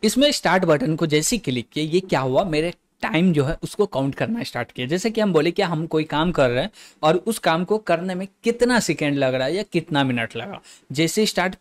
इसमें start button को जैसे ही क्लिक किया, ये क्या हुआ, मेरे टाइम जो है उसको काउंट करना स्टार्ट किया। जैसे कि हम बोले कि हम कोई काम कर रहे हैं और उस काम को करने में कितना सेकेंड लग रहा है या कितना मिनट लगा। जैसे स्टार्ट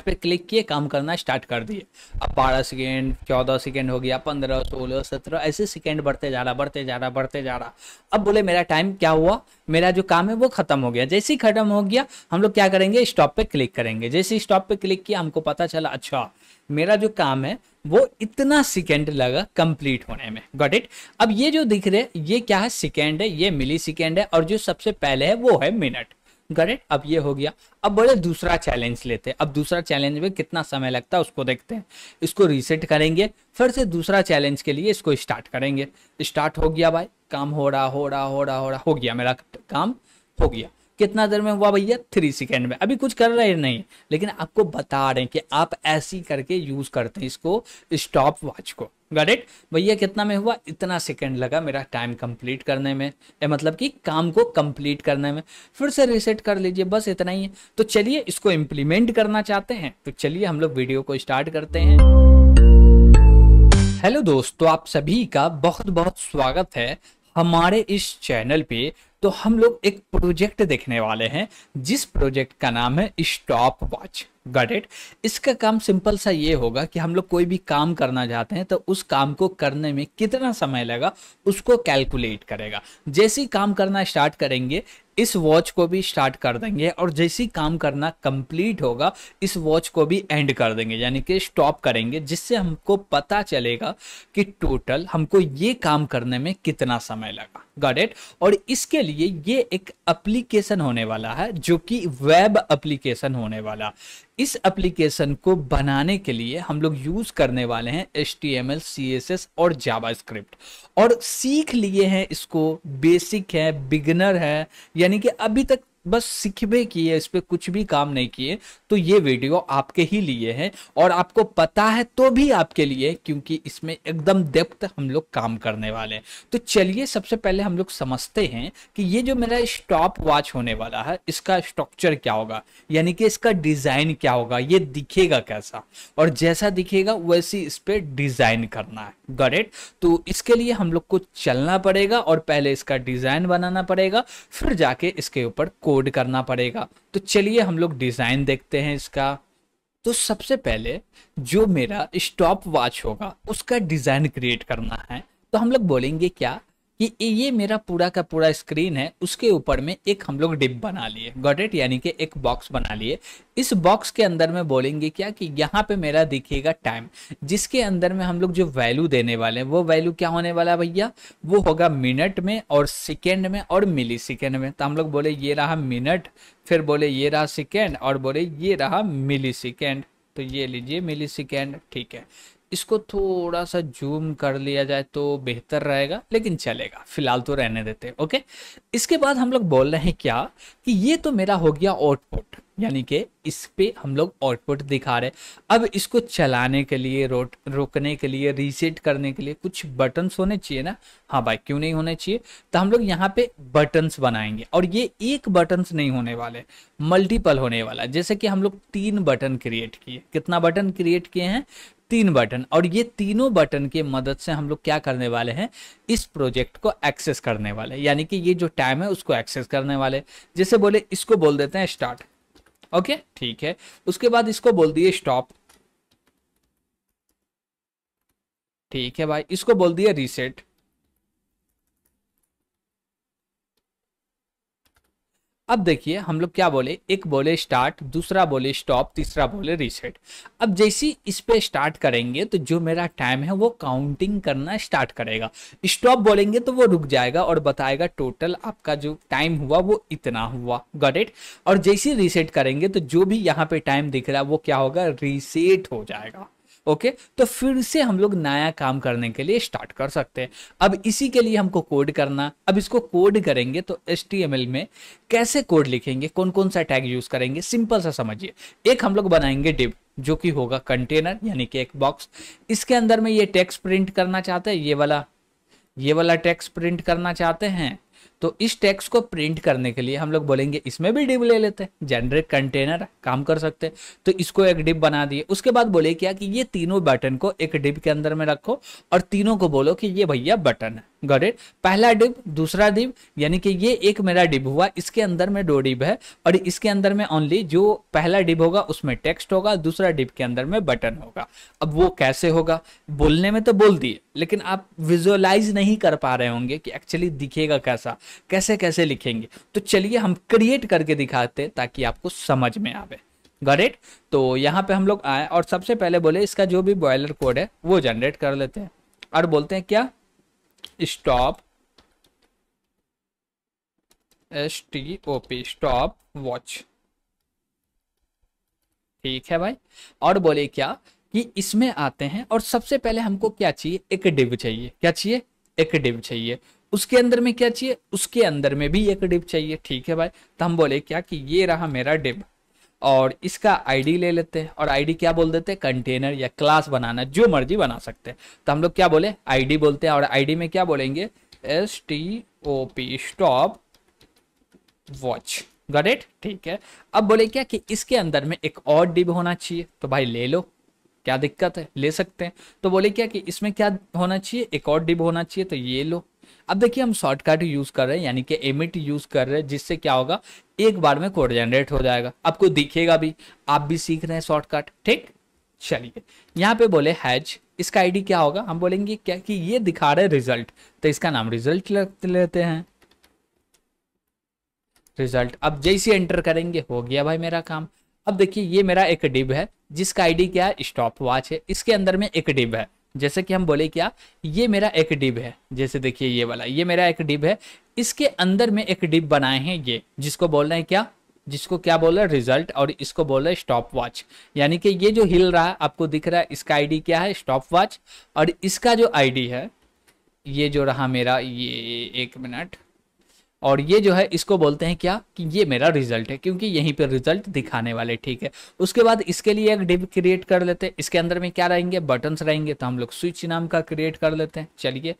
पे क्लिक किए, काम करना स्टार्ट कर दिए। अब 12 सेकेंड, 14 सेकेंड हो गया, 15, 16, 17 ऐसे सेकेंड बढ़ते जा रहा, बढ़ते जा रहा, बढ़ते जा रहा। अब बोले मेरा टाइम क्या हुआ, मेरा जो काम है वो खत्म हो गया। जैसे ही खत्म हो गया, हम लोग क्या करेंगे, स्टॉप पे क्लिक करेंगे। जैसे स्टॉप पे क्लिक किया, हमको पता चला अच्छा मेरा जो काम है वो इतना सेकेंड लगा कंप्लीट होने में। Got it. अब ये जो दिख रहे ये क्या है, सेकेंड है, ये मिली सेकेंड है, और जो सबसे पहले है वो है मिनट। Got it. अब ये हो गया। अब बोले दूसरा चैलेंज लेते हैं। अब दूसरा चैलेंज में कितना समय लगता है उसको देखते हैं। इसको रीसेट करेंगे, फिर से दूसरा चैलेंज के लिए इसको स्टार्ट करेंगे। स्टार्ट हो गया भाई, काम हो रहा हो रहा हो रहा हो रहा हो गया, मेरा काम हो गया। कितना देर में हुआ भैया, 3 सेकेंड में। अभी कुछ कर रहे नहीं, लेकिन आपको बता रहे हैं कि आप ऐसी करके यूज करते हैं इसको, स्टॉप वॉच को। Got it. भैया कितना में हुआ, इतना सेकेंड लगा मेरा टाइम कंप्लीट करने में, मतलब कि काम को कंप्लीट करने में। फिर से रीसेट कर लीजिए, बस इतना ही है। तो चलिए इसको इम्प्लीमेंट करना चाहते हैं, तो चलिए हम लोग वीडियो को स्टार्ट करते हैं। हेलो दोस्तों, आप सभी का बहुत बहुत स्वागत है हमारे इस चैनल पे। तो हम लोग एक प्रोजेक्ट देखने वाले हैं, जिस प्रोजेक्ट का नाम है स्टॉप वॉच। Got it. इसका काम सिंपल सा ये होगा कि हम लोग कोई भी काम करना चाहते हैं तो उस काम को करने में कितना समय लगा उसको कैलकुलेट करेगा। जैसे ही काम करना स्टार्ट करेंगे, इस वॉच को भी स्टार्ट कर देंगे, और जैसे ही काम करना कंप्लीट होगा इस वॉच को भी एंड कर देंगे, यानी कि स्टॉप करेंगे, जिससे हमको पता चलेगा कि टोटल हमको ये काम करने में कितना समय लगा। Got it. और इसके लिए ये एक एप्लीकेशन होने वाला है, जो कि वेब एप्लीकेशन होने वाला। इस एप्लीकेशन को बनाने के लिए हम लोग यूज करने वाले हैं HTML, CSS और जावास्क्रिप्ट, और सीख लिए हैं इसको। बेसिक है, बिगिनर है, यानी कि अभी तक बस सीखबे किए, इस पे कुछ भी काम नहीं किए, तो ये वीडियो आपके ही लिए है, और आपको पता है तो भी आपके लिए, क्योंकि इसमें एकदम डेप्थ हम लोग काम करने वाले हैं। तो चलिए सबसे पहले हम लोग समझते हैं कि ये जो मेरा स्टॉप वॉच होने वाला है, इसका स्ट्रक्चर क्या होगा, यानी कि इसका डिजाइन क्या होगा, ये दिखेगा कैसा, और जैसा दिखेगा वैसे इस पे डिजाइन करना है। Got it. तो इसके लिए हम लोग को चलना पड़ेगा, और पहले इसका डिजाइन बनाना पड़ेगा, फिर जाके इसके ऊपर कोड करना पड़ेगा। तो चलिए हम लोग डिजाइन देखते हैं इसका। तो सबसे पहले जो मेरा स्टॉप वॉच होगा उसका डिजाइन क्रिएट करना है। तो हम लोग बोलेंगे क्या कि ये मेरा पूरा का पूरा स्क्रीन है, उसके ऊपर में एक हम लोग डिप बना लिए। Got it. यानी कि एक बॉक्स बना लिए। इस बॉक्स के अंदर में बोलेंगे क्या कि यहाँ पे मेरा दिखेगा टाइम, जिसके अंदर में हम लोग जो वैल्यू देने वाले हैं वो वैल्यू क्या होने वाला है भैया, वो होगा मिनट में और सेकेंड में और मिली सेकेंड में। तो हम लोग बोले ये रहा मिनट, फिर बोले ये रहा सेकेंड, और बोले ये रहा मिली सेकेंड। तो ये लीजिए मिली सेकेंड। ठीक है, इसको थोड़ा सा जूम कर लिया जाए तो बेहतर रहेगा, लेकिन चलेगा, फिलहाल तो रहने देते हैं। ओके। इसके बाद हम लोग बोल रहे हैं क्या कि ये तो मेरा हो गया आउटपुट, यानी कि इस पे हम लोग आउटपुट दिखा रहे। अब इसको चलाने के लिए, रोकने के लिए, रीसेट करने के लिए कुछ बटन्स होने चाहिए ना। हाँ भाई, क्यों नहीं होने चाहिए। तो हम लोग यहाँ पे बटन्स बनाएंगे, और ये एक बटन्स नहीं होने वाले, मल्टीपल होने वाला। जैसे कि हम लोग 3 बटन क्रिएट किए। कितना बटन क्रिएट किए हैं, 3 बटन। और ये तीनों बटन की मदद से हम लोग क्या करने वाले हैं, इस प्रोजेक्ट को एक्सेस करने वाले, यानी कि ये जो टाइम है उसको एक्सेस करने वाले। जैसे बोले इसको बोल देते हैं स्टार्ट। ओके, ठीक है। उसके बाद इसको बोल दिए स्टॉप। ठीक है भाई, इसको बोल दिए रीसेट। अब देखिए हम लोग क्या बोले, एक बोले स्टार्ट, दूसरा बोले स्टॉप, तीसरा बोले रीसेट। अब जैसे इस पे स्टार्ट करेंगे तो जो मेरा टाइम है वो काउंटिंग करना स्टार्ट करेगा। स्टॉप बोलेंगे तो वो रुक जाएगा और बताएगा टोटल आपका जो टाइम हुआ वो इतना हुआ। Got it. और जैसे रीसेट करेंगे तो जो भी यहाँ पे टाइम दिख रहा है वो क्या होगा, रीसेट हो जाएगा। ओके। तो फिर से हम लोग नया काम करने के लिए स्टार्ट कर सकते हैं। अब इसी के लिए हमको कोड करना। अब इसको कोड करेंगे तो HTML में कैसे कोड लिखेंगे, कौन कौन सा टैग यूज करेंगे, सिंपल सा समझिए। एक हम लोग बनाएंगे डिव, जो कि होगा कंटेनर, यानी कि एक बॉक्स। इसके अंदर में ये टेक्स्ट प्रिंट करना चाहते हैं, ये वाला टेक्स्ट प्रिंट करना चाहते हैं, तो इस टेक्स्ट को प्रिंट करने के लिए हम लोग बोलेंगे इसमें भी डिव ले लेते हैं, जनरेट कंटेनर काम कर सकते हैं। तो इसको एक डिव बना दिए। उसके बाद बोले क्या कि ये तीनों बटन को एक डिव के अंदर में रखो और तीनों को बोलो कि ये भैया बटन है। Got it. पहला डिव, दूसरा डिव, यानी कि ये एक मेरा डिव हुआ, इसके अंदर में 2 डिव है और इसके अंदर में ओनली जो पहला डिव होगा उसमें टेक्स्ट होगा, दूसरा डिव के अंदर में बटन होगा। अब वो कैसे होगा, बोलने में तो बोल दिए लेकिन आप विजुअलाइज नहीं कर पा रहे होंगे कि एक्चुअली दिखेगा कैसा, कैसे कैसे लिखेंगे। तो चलिए हम क्रिएट करके दिखाते ताकि आपको समझ में आवे। Got it. तो यहाँ पे हम लोग आए और सबसे पहले बोले इसका जो भी बॉयलर कोड है वो जनरेट कर लेते हैं और बोलते हैं क्या, स्टॉप, STOP, स्टॉप वॉच। ठीक है भाई। और बोले क्या कि इसमें आते हैं और सबसे पहले हमको क्या चाहिए, एक डिव चाहिए। क्या चाहिए, एक डिव चाहिए। उसके अंदर में क्या चाहिए, उसके अंदर में भी एक डिव चाहिए। ठीक है भाई। तो हम बोले क्या कि ये रहा मेरा डिव और इसका आईडी ले लेते हैं और आईडी क्या बोल देते हैं, कंटेनर या क्लास बनाना जो मर्जी बना सकते हैं। तो हम लोग क्या बोले, आईडी बोलते हैं और आईडी में क्या बोलेंगे, STOP, stop watch. Got it. ठीक है। अब बोले क्या कि इसके अंदर में एक और डिव होना चाहिए। तो भाई ले लो, क्या दिक्कत है, ले सकते हैं। तो बोले क्या कि इसमें क्या होना चाहिए, एक और डिव होना चाहिए। तो ये लो। अब देखिए हम शॉर्टकट यूज कर रहे हैं यानी कि एमिट यूज कर रहे हैं, जिससे क्या होगा, एक बार में कोड जनरेट हो जाएगा, आपको दिखेगा भी, आप भी सीख रहे हैं शॉर्टकट। ठीक। चलिए यहाँ पे बोले हैज, इसका आईडी क्या होगा, हम बोलेंगे क्या कि ये दिखा रहे रिजल्ट, तो इसका नाम रिजल्ट लेते हैं, रिजल्ट। अब जैसे एंटर करेंगे हो गया भाई मेरा काम। अब देखिए ये मेरा एक डिव है जिसका आईडी क्या है, स्टॉप वॉच है। इसके अंदर में एक डिव है, जैसे कि हम बोले क्या, ये मेरा एक डिव है, जैसे देखिए ये वाला, ये मेरा एक डिव है। इसके अंदर में एक डिव बनाए हैं ये, जिसको बोल रहे हैं क्या, जिसको क्या बोल रहा है, रिजल्ट, और इसको बोल रहा है स्टॉप वॉच। यानी कि ये जो हिल रहा है आपको दिख रहा है, इसका आईडी क्या है, स्टॉप वॉच। और इसका जो आईडी है, ये जो रहा मेरा, ये 1 मिनट, और ये जो है इसको बोलते हैं क्या कि ये मेरा रिजल्ट है, क्योंकि यहीं पे रिजल्ट दिखाने वाले। ठीक है। उसके बाद इसके लिए एक डिव क्रिएट कर लेते हैं। इसके अंदर में क्या रहेंगे, बटन्स रहेंगे, तो हम लोग स्विच नाम का क्रिएट कर लेते हैं। चलिए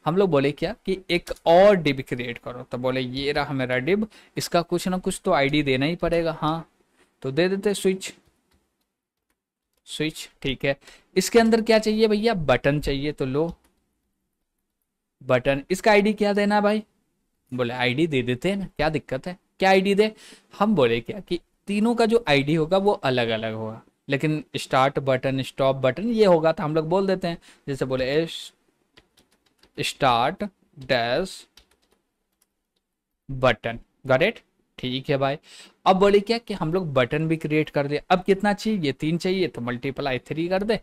हम लोग बोले क्या कि एक और डिव क्रिएट करो। तो बोले ये रहा मेरा डिव, इसका कुछ ना कुछ तो आईडी देना ही पड़ेगा। हाँ तो दे देते स्विच, स्विच। ठीक है। इसके अंदर क्या चाहिए भैया, बटन चाहिए, तो लो बटन। इसका आईडी क्या देना है भाई, बोले आईडी दे देते हैं ना, क्या दिक्कत है, क्या आईडी दे। हम बोले क्या कि तीनों का जो आईडी होगा वो अलग अलग होगा, लेकिन स्टार्ट बटन, स्टॉप बटन ये होगा, तो हम लोग बोल देते हैं, जैसे बोले start dash button. Got it. ठीक है भाई। अब बोले क्या कि हम लोग बटन भी क्रिएट कर दे। अब कितना चाहिए, ये 3 चाहिए, तो मल्टीप्लाई 3 कर दे।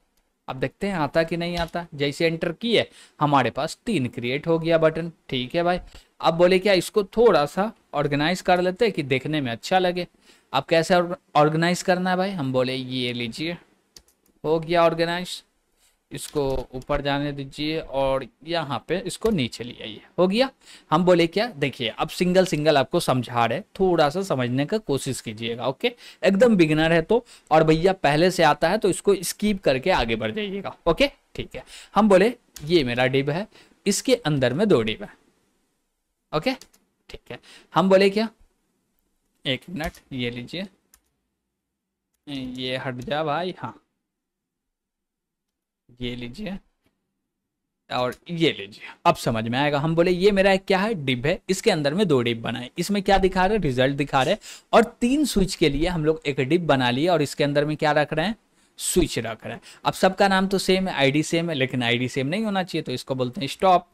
अब देखते हैं आता कि नहीं आता। जैसे एंटर किए हमारे पास 3 क्रिएट हो गया बटन। ठीक है भाई। अब बोले क्या इसको थोड़ा सा ऑर्गेनाइज कर लेते हैं कि देखने में अच्छा लगे। अब कैसे ऑर्गेनाइज करना है भाई, हम बोले ये लीजिए, हो गया ऑर्गेनाइज। इसको ऊपर जाने दीजिए और यहाँ पे इसको नीचे ले आइए, हो गया। हम बोले क्या, देखिए अब सिंगल सिंगल आपको समझा रहे, थोड़ा सा समझने का कोशिश कीजिएगा। ओके। एकदम बिगिनर है तो, और भैया पहले से आता है तो इसको स्किप करके आगे बढ़ जाइएगा। ओके। ठीक है। हम बोले ये मेरा डिव है, इसके अंदर में 2 डिव है। ओके। ठीक है। हम बोले क्या, 1 मिनट, ये लीजिए, ये हट जा भाई, हाँ ये लीजिए और ये लीजिए, अब समझ में आएगा। हम बोले ये मेरा एक क्या है, डिब है, इसके अंदर में 2 डिब बनाए, इसमें क्या दिखा रहे, रिजल्ट दिखा रहे, और 3 स्विच के लिए हम लोग एक डिब बना लिए और इसके अंदर में क्या रख रहे हैं, स्विच रख रहे हैं। अब सबका नाम तो सेम है, आईडी सेम है, लेकिन आईडी सेम नहीं होना चाहिए, तो इसको बोलते हैं स्टॉप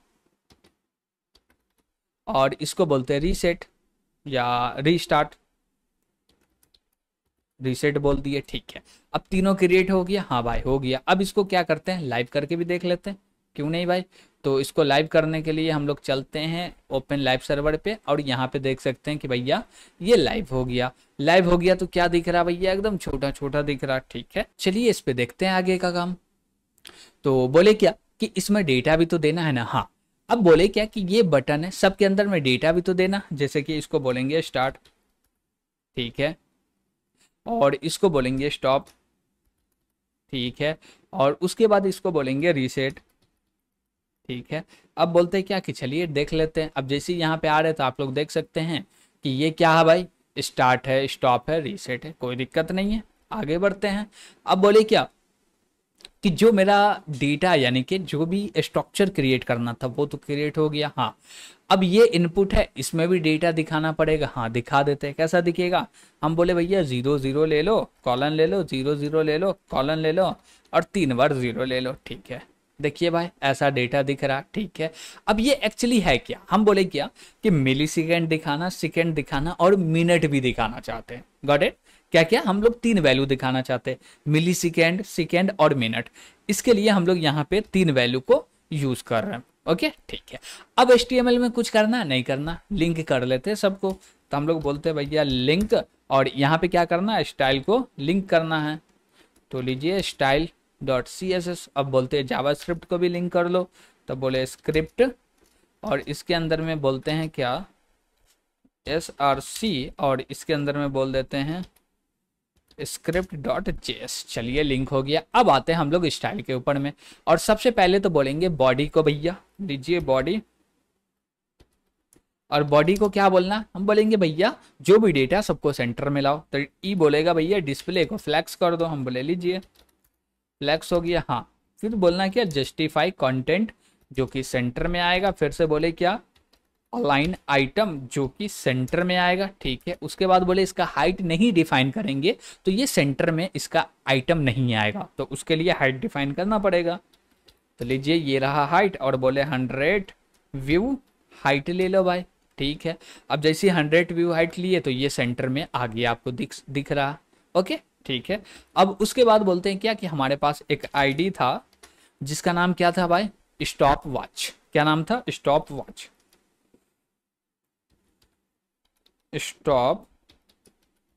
और इसको बोलते हैं रीसेट या रीस्टार्ट। रीसेट बोल दिए। ठीक है। अब तीनों क्रिएट हो गया, हाँ भाई हो गया। अब इसको क्या करते हैं, लाइव करके भी देख लेते हैं, क्यों नहीं भाई। तो इसको लाइव करने के लिए हम लोग चलते हैं ओपन लाइव सर्वर पे और यहाँ पे देख सकते हैं कि भैया ये लाइव हो गया। लाइव हो गया तो क्या दिख रहा भैया, एकदम छोटा छोटा दिख रहा। ठीक है। चलिए इस पे देखते हैं आगे का काम। तो बोले क्या कि इसमें डेटा भी तो देना है ना, हाँ। अब बोले क्या कि ये बटन है, सबके अंदर में डेटा भी तो देना, जैसे कि इसको बोलेंगे स्टार्ट। ठीक है। और इसको बोलेंगे स्टॉप। ठीक है। और उसके बाद इसको बोलेंगे रीसेट। ठीक है। अब बोलते हैं क्या कि चलिए देख लेते हैं। अब जैसे ही यहाँ पे आ रहे तो आप लोग देख सकते हैं कि ये क्या है भाई, स्टार्ट है, स्टॉप है, रीसेट है, कोई दिक्कत नहीं है। आगे बढ़ते हैं। अब बोले क्या कि जो मेरा डेटा यानी कि जो भी स्ट्रक्चर क्रिएट करना था वो तो क्रिएट हो गया। हाँ, अब ये इनपुट है, इसमें भी डेटा दिखाना पड़ेगा। हाँ, दिखा देते हैं। कैसा दिखेगा, हम बोले भैया 0 0 ले लो, कॉलन ले लो, 0 0 ले लो, कॉलन ले लो, और 3 बार 0 ले लो। ठीक है, देखिए भाई ऐसा डेटा दिख रहा। ठीक है, अब ये एक्चुअली है क्या, हम बोले क्या कि मिली सेकेंड दिखाना, सेकेंड दिखाना और मिनट भी दिखाना चाहते हैं। Got it. क्या क्या हम लोग 3 वैल्यू दिखाना चाहते हैं, मिली सेकेंड, सेकेंड और मिनट। इसके लिए हम लोग यहाँ पे 3 वैल्यू को यूज कर रहे हैं। ओके, ठीक है। अब HTML में कुछ करना नहीं करना, लिंक कर लेते हैं सबको। तो हम लोग बोलते हैं भैया लिंक, और यहाँ पे क्या करना है, स्टाइल को लिंक करना है। तो लीजिए स्टाइल डॉट CSS। अब बोलते हैं जावास्क्रिप्ट को भी लिंक कर लो। तो बोले स्क्रिप्ट, और इसके अंदर में बोलते हैं क्या, src, और इसके अंदर में बोल देते हैं script.js। चलिए लिंक हो गया। अब आते हैं हम लोग स्टाइल के ऊपर में, और सबसे पहले तो बोलेंगे बॉडी को। भैया लीजिए बॉडी, और बॉडी को क्या बोलना, हम बोलेंगे भैया जो भी डेटा सबको सेंटर में लाओ। तो ई बोलेगा भैया डिस्प्ले को फ्लैक्स कर दो। हम बोले लीजिए फ्लैक्स हो गया। हाँ, फिर बोलना क्या, जस्टिफाई कंटेंट जो कि सेंटर में आएगा। फिर से बोले क्या, अलाइन आइटम जो कि सेंटर में आएगा। ठीक है, उसके बाद बोले इसका हाइट नहीं डिफाइन करेंगे तो ये सेंटर में इसका आइटम नहीं आएगा, तो उसके लिए हाइट डिफाइन करना पड़ेगा। तो लीजिए ये रहा हाइट, और बोले 100 व्यू हाइट ले लो भाई। ठीक है, अब जैसे 100 व्यू हाइट लिए तो ये सेंटर में आ गया, आपको दिख रहा। ओके, ठीक है। अब उसके बाद बोलते हैं क्या कि हमारे पास एक आईडी था जिसका नाम क्या था भाई, स्टॉप वॉच। क्या नाम था, स्टॉप वॉच, स्टॉप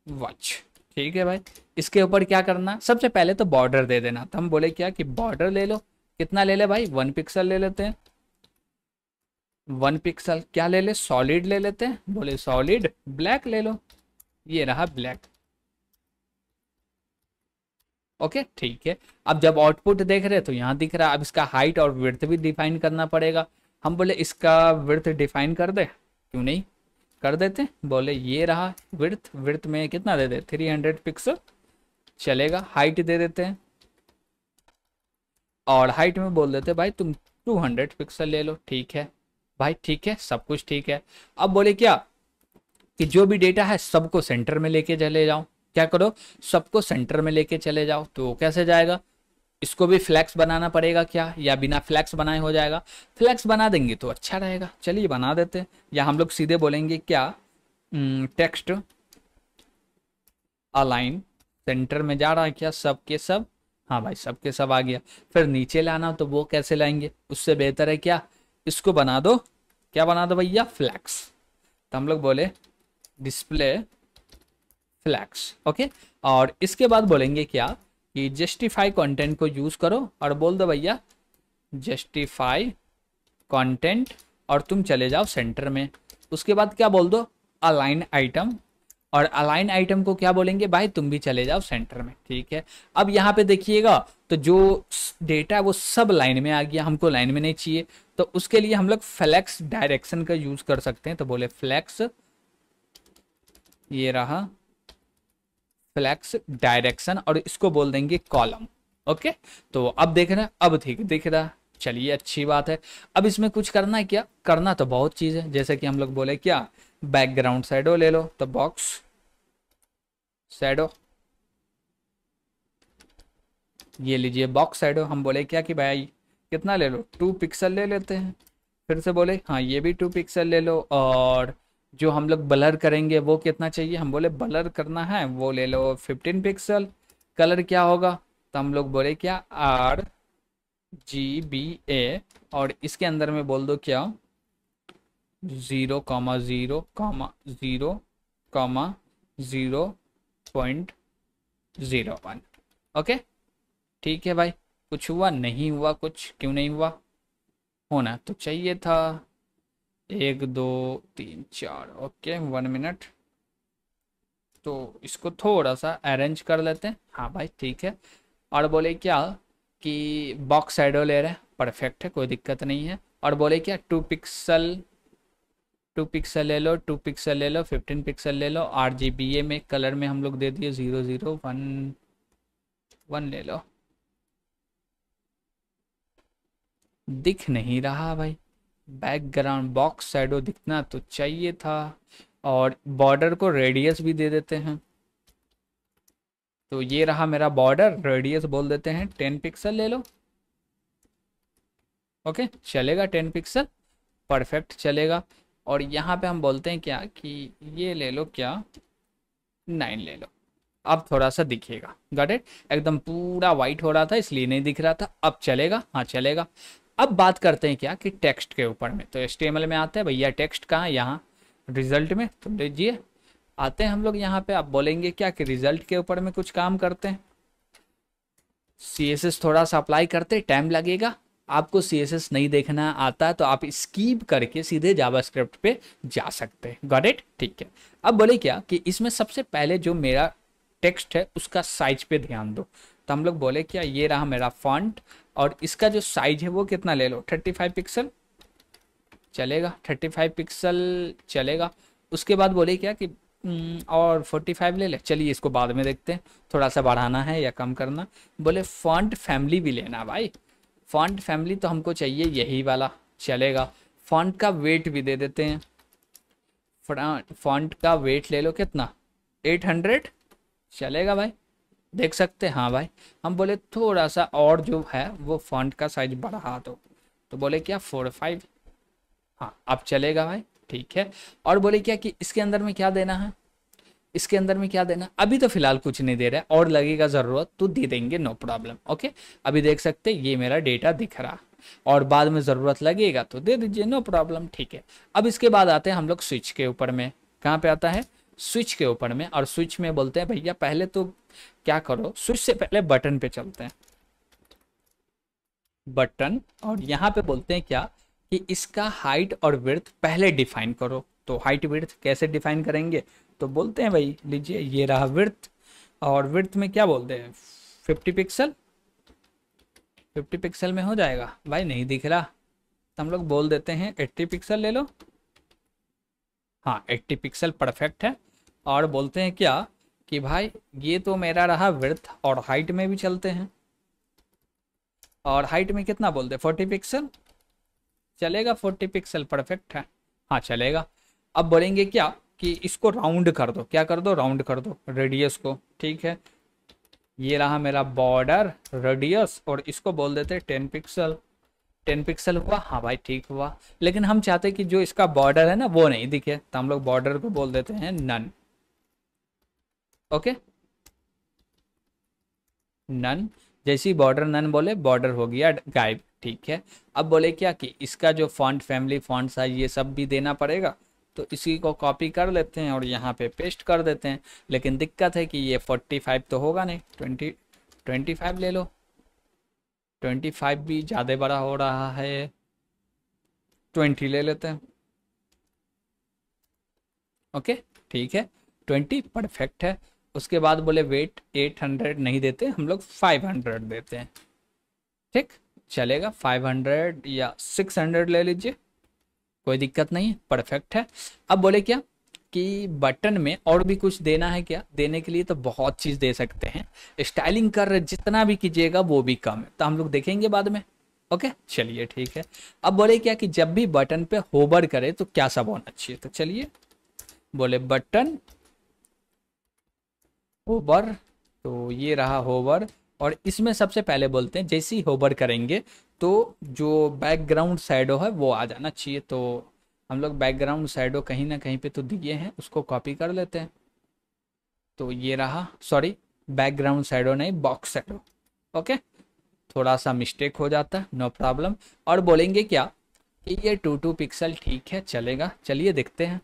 वॉच। ठीक है भाई, इसके ऊपर क्या करना, सबसे पहले तो बॉर्डर दे देना। तो हम बोले क्या कि बॉर्डर ले लो। कितना ले ले भाई, 1 पिक्सल ले लेते हैं। 1 पिक्सल क्या ले ले, सॉलिड ले लेते हैं। बोले सॉलिड ब्लैक ले लो, ये रहा ब्लैक। ओके, ठीक है। अब जब आउटपुट देख रहे तो यहाँ दिख रहा। अब इसका हाइट और विड्थ भी डिफाइन करना पड़ेगा। हम बोले इसका विड्थ डिफाइन कर दे, क्यों नहीं, कर देते। बोले ये रहा विड्थ, विड्थ में कितना दे दे, 300 पिक्सल चलेगा। हाइट दे देते हैं, और हाइट में बोल देते भाई तुम 200 पिक्सल ले लो। ठीक है भाई, ठीक है, सब कुछ ठीक है। अब बोले क्या कि जो भी डेटा है सबको सेंटर में लेके चले जाओ। क्या करो, सबको सेंटर में लेके चले जाओ। तो कैसे जाएगा, इसको भी फ्लैक्स बनाना पड़ेगा क्या, या बिना फ्लैक्स बनाए हो जाएगा। फ्लैक्स बना देंगे तो अच्छा रहेगा, चलिए बना देते हैं। या हम लोग सीधे बोलेंगे क्या, टेक्स्ट अलाइन सेंटर में जा रहा है क्या, सब के सब। हाँ भाई, सब के सब आ गया। फिर नीचे लाना तो वो कैसे लाएंगे, उससे बेहतर है क्या, इसको बना दो। क्या बना दो भैया, फ्लैक्स। तो हम लोग बोले डिस्प्ले फ्लैक्स। ओके, और इसके बाद बोलेंगे क्या कि जस्टिफाई कंटेंट को यूज करो, और बोल दो भैया जस्टिफाई कंटेंट, और तुम चले जाओ सेंटर में। उसके बाद क्या बोल दो, अलाइन आइटम, और अलाइन आइटम को क्या बोलेंगे भाई, तुम भी चले जाओ सेंटर में। ठीक है, अब यहाँ पे देखिएगा तो जो डेटा है वो सब लाइन में आ गया, हमको लाइन में नहीं चाहिए। तो उसके लिए हम लोग फ्लैक्स डायरेक्शन का यूज कर सकते हैं। तो बोले फ्लैक्स, ये रहा फ्लैक्स डायरेक्शन, और इसको बोल देंगे कॉलम। ओके, तो अब देख रहे हैं, अब ठीक दिख रहा। चलिए अच्छी बात है। अब इसमें कुछ करना है क्या, करना तो बहुत चीज है। जैसे कि हम लोग बोले क्या, बैकग्राउंड शैडो ले लो। तो बॉक्स शैडो, ये लीजिए बॉक्स शैडो। हम बोले क्या कि भाई कितना ले लो, 2 पिक्सल ले लेते हैं। फिर से बोले हाँ ये भी 2 पिक्सल ले लो, और जो हम लोग ब्लर करेंगे वो कितना चाहिए, हम बोले ब्लर करना है वो ले लो 15 पिक्सल। कलर क्या होगा, तो हम लोग बोले क्या, RGBA, और इसके अंदर में बोल दो क्या, 0,0,0,0.01। ओके, ठीक है भाई। कुछ हुआ नहीं हुआ, कुछ क्यों नहीं हुआ, होना तो चाहिए था। 1 2 3 4, ओके 1 मिनट। तो इसको थोड़ा सा अरेंज कर लेते हैं। हाँ भाई ठीक है। और बोले क्या कि बॉक्स शैडो ले रहे हैं, परफेक्ट है, कोई दिक्कत नहीं है। और बोले क्या 2 पिक्सल ले लो, 2 पिक्सल ले लो, 15 पिक्सल ले लो। RGBA में कलर में हम लोग दे दिए 0011 ले लो। दिख नहीं रहा भाई, बैकग्राउंड बॉक्स शैडो दिखना तो चाहिए था। और बॉर्डर को रेडियस भी दे देते हैं। तो ये रहा मेरा बॉर्डर, रेडियस बोल देते हैं 10 पिक्सल ले लो। ओके चलेगा, 10 पिक्सल परफेक्ट चलेगा। और यहाँ पे हम बोलते हैं क्या कि ये ले लो, क्या 9 ले लो। अब थोड़ा सा दिखेगा, गॉट इट। एकदम पूरा वाइट हो रहा था इसलिए नहीं दिख रहा था, अब चलेगा, हाँ चलेगा। अब बात करते हैं क्या कि टेक्स्ट के ऊपर में, तो HTML में आते हैं भैया, टेक्स्ट कहाँ है, यहाँ रिजल्ट में। तो लीजिए आते हैं हम लोग यहाँ पे। आप बोलेंगे क्या कि रिजल्ट के ऊपर में कुछ काम करते हैं, CSS थोड़ा सा अप्लाई करते, टाइम लगेगा। आपको CSS नहीं देखना आता तो आप स्कीप करके सीधे जावास्क्रिप्ट पे जा सकते हैं, गॉट इट, ठीक है। अब बोले क्या कि इसमें सबसे पहले जो मेरा टेक्स्ट है उसका साइज पे ध्यान दो। तो हम लोग बोले क्या, ये रहा मेरा फॉन्ट, और इसका जो साइज है वो कितना ले लो, 35 पिक्सल चलेगा, 35 पिक्सल चलेगा। उसके बाद बोले क्या कि और 45 ले ले, चलिए इसको बाद में देखते हैं, थोड़ा सा बढ़ाना है या कम करना। बोले फॉन्ट फैमिली भी लेना भाई, फॉन्ट फैमिली तो हमको चाहिए यही वाला, चलेगा। फॉन्ट का वेट भी दे देते हैं, फॉन्ट का वेट ले लो कितना, 800 चलेगा भाई, देख सकते हैं हाँ भाई। हम बोले थोड़ा सा और जो है वो फॉन्ट का साइज बढ़ा दो, तो बोले क्या 45, हाँ अब चलेगा भाई, ठीक है। और बोले क्या कि इसके अंदर में क्या देना है, इसके अंदर में क्या देना, अभी तो फिलहाल कुछ नहीं दे रहा है, और लगेगा ज़रूरत तो दे देंगे, नो प्रॉब्लम, ओके। अभी देख सकते ये मेरा डेटा दिख रहा, और बाद में ज़रूरत लगेगा तो दे दीजिए, नो प्रॉब्लम, ठीक है। अब इसके बाद आते हैं हम लोग स्विच के ऊपर में, कहाँ पे आता है, स्विच के ऊपर में। और स्विच में बोलते हैं भैया पहले तो क्या करो, स्विच से पहले बटन पे चलते हैं, बटन। और यहाँ पे बोलते हैं क्या कि इसका हाइट और विड्थ पहले डिफाइन करो। तो हाइट विड्थ कैसे डिफाइन करेंगे, तो बोलते हैं भाई लीजिए ये रहा विड्थ, और विड्थ में क्या बोलते हैं 50 पिक्सल, 50 पिक्सल में हो जाएगा भाई, नहीं दिख रहा तो हम लोग बोल देते हैं 80 पिक्सल ले लो, हाँ 80 पिक्सल परफेक्ट है। और बोलते हैं क्या कि भाई ये तो मेरा रहा विड्थ, और हाइट में भी चलते हैं, और हाइट में कितना बोलते हैं 40 पिक्सल चलेगा, 40 पिक्सल परफेक्ट है, हाँ चलेगा। अब बोलेंगे क्या कि इसको राउंड कर दो, क्या कर दो, राउंड कर दो रेडियस को, ठीक है। ये रहा मेरा बॉर्डर रेडियस, और इसको बोल देते हैं 10 पिक्सल, 10 पिक्सल हुआ, हाँ भाई ठीक हुआ। लेकिन हम चाहते हैं कि जो इसका बॉर्डर है ना वो नहीं दिखे, तो हम लोग बॉर्डर को बोल देते हैं नन, ओके नन। जैसी बॉर्डर नन बोले, बॉर्डर हो गया गायब, ठीक है। अब बोले क्या कि इसका जो फॉन्ट फैमिली, फॉन्ट साइज, ये सब भी देना पड़ेगा। तो इसी को कॉपी कर लेते हैं और यहाँ पे पेस्ट कर देते हैं। लेकिन दिक्कत है कि ये 45 तो होगा नहीं, 25 ले लो, 25 भी ज़्यादा बड़ा हो रहा है, 20 ले लेते हैं, ओके ठीक है, 20 परफेक्ट है। उसके बाद बोले वेट 800 नहीं देते, हम लोग 500 देते हैं, ठीक चलेगा, 500 या 600 ले लीजिए, कोई दिक्कत नहीं है, परफेक्ट है। अब बोले क्या कि बटन में और भी कुछ देना है क्या, देने के लिए तो बहुत चीज़ दे सकते हैं, स्टाइलिंग कर जितना भी कीजिएगा वो भी कम है, तो हम लोग देखेंगे बाद में, ओके चलिए ठीक है। अब बोले क्या कि जब भी बटन पे होवर करे तो क्या सब होना चाहिए, तो चलिए बोले बटन होवर, तो ये रहा होवर। और इसमें सबसे पहले बोलते हैं जैसे ही होवर करेंगे तो जो बैकग्राउंड शैडो है वो आ जाना चाहिए। तो हम लोग बैकग्राउंड शैडो कहीं ना कहीं पे तो दिए हैं, उसको कॉपी कर लेते हैं। तो ये रहा, सॉरी बैकग्राउंड शैडो नहीं, बॉक्स शैडो, ओके थोड़ा सा मिस्टेक हो जाता है, नो प्रॉब्लम। और बोलेंगे क्या कि ये 2 पिक्सल ठीक है चलेगा, चलिए देखते हैं।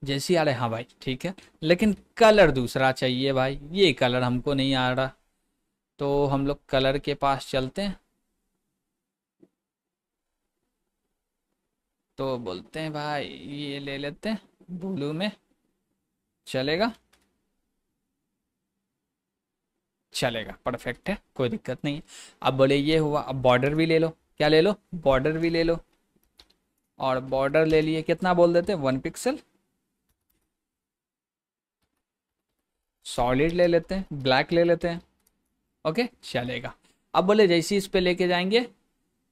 जैसी आ रहे, हाँ भाई ठीक है, लेकिन कलर दूसरा चाहिए भाई, ये कलर हमको नहीं आ रहा। तो हम लोग कलर के पास चलते हैं, तो बोलते हैं भाई ये ले लेते हैं ब्लू में, चलेगा। चलेगा, परफेक्ट है, कोई दिक्कत नहीं है। अब बोले ये हुआ, अब बॉर्डर भी ले लो, क्या ले लो, बॉर्डर भी ले लो। और बॉर्डर ले लिए, कितना बोल देते हैं, 1 पिक्सल। सॉलिड ले लेते हैं, ब्लैक ले लेते हैं। ओके चलेगा। अब बोले जैसे इस पे लेके जाएंगे,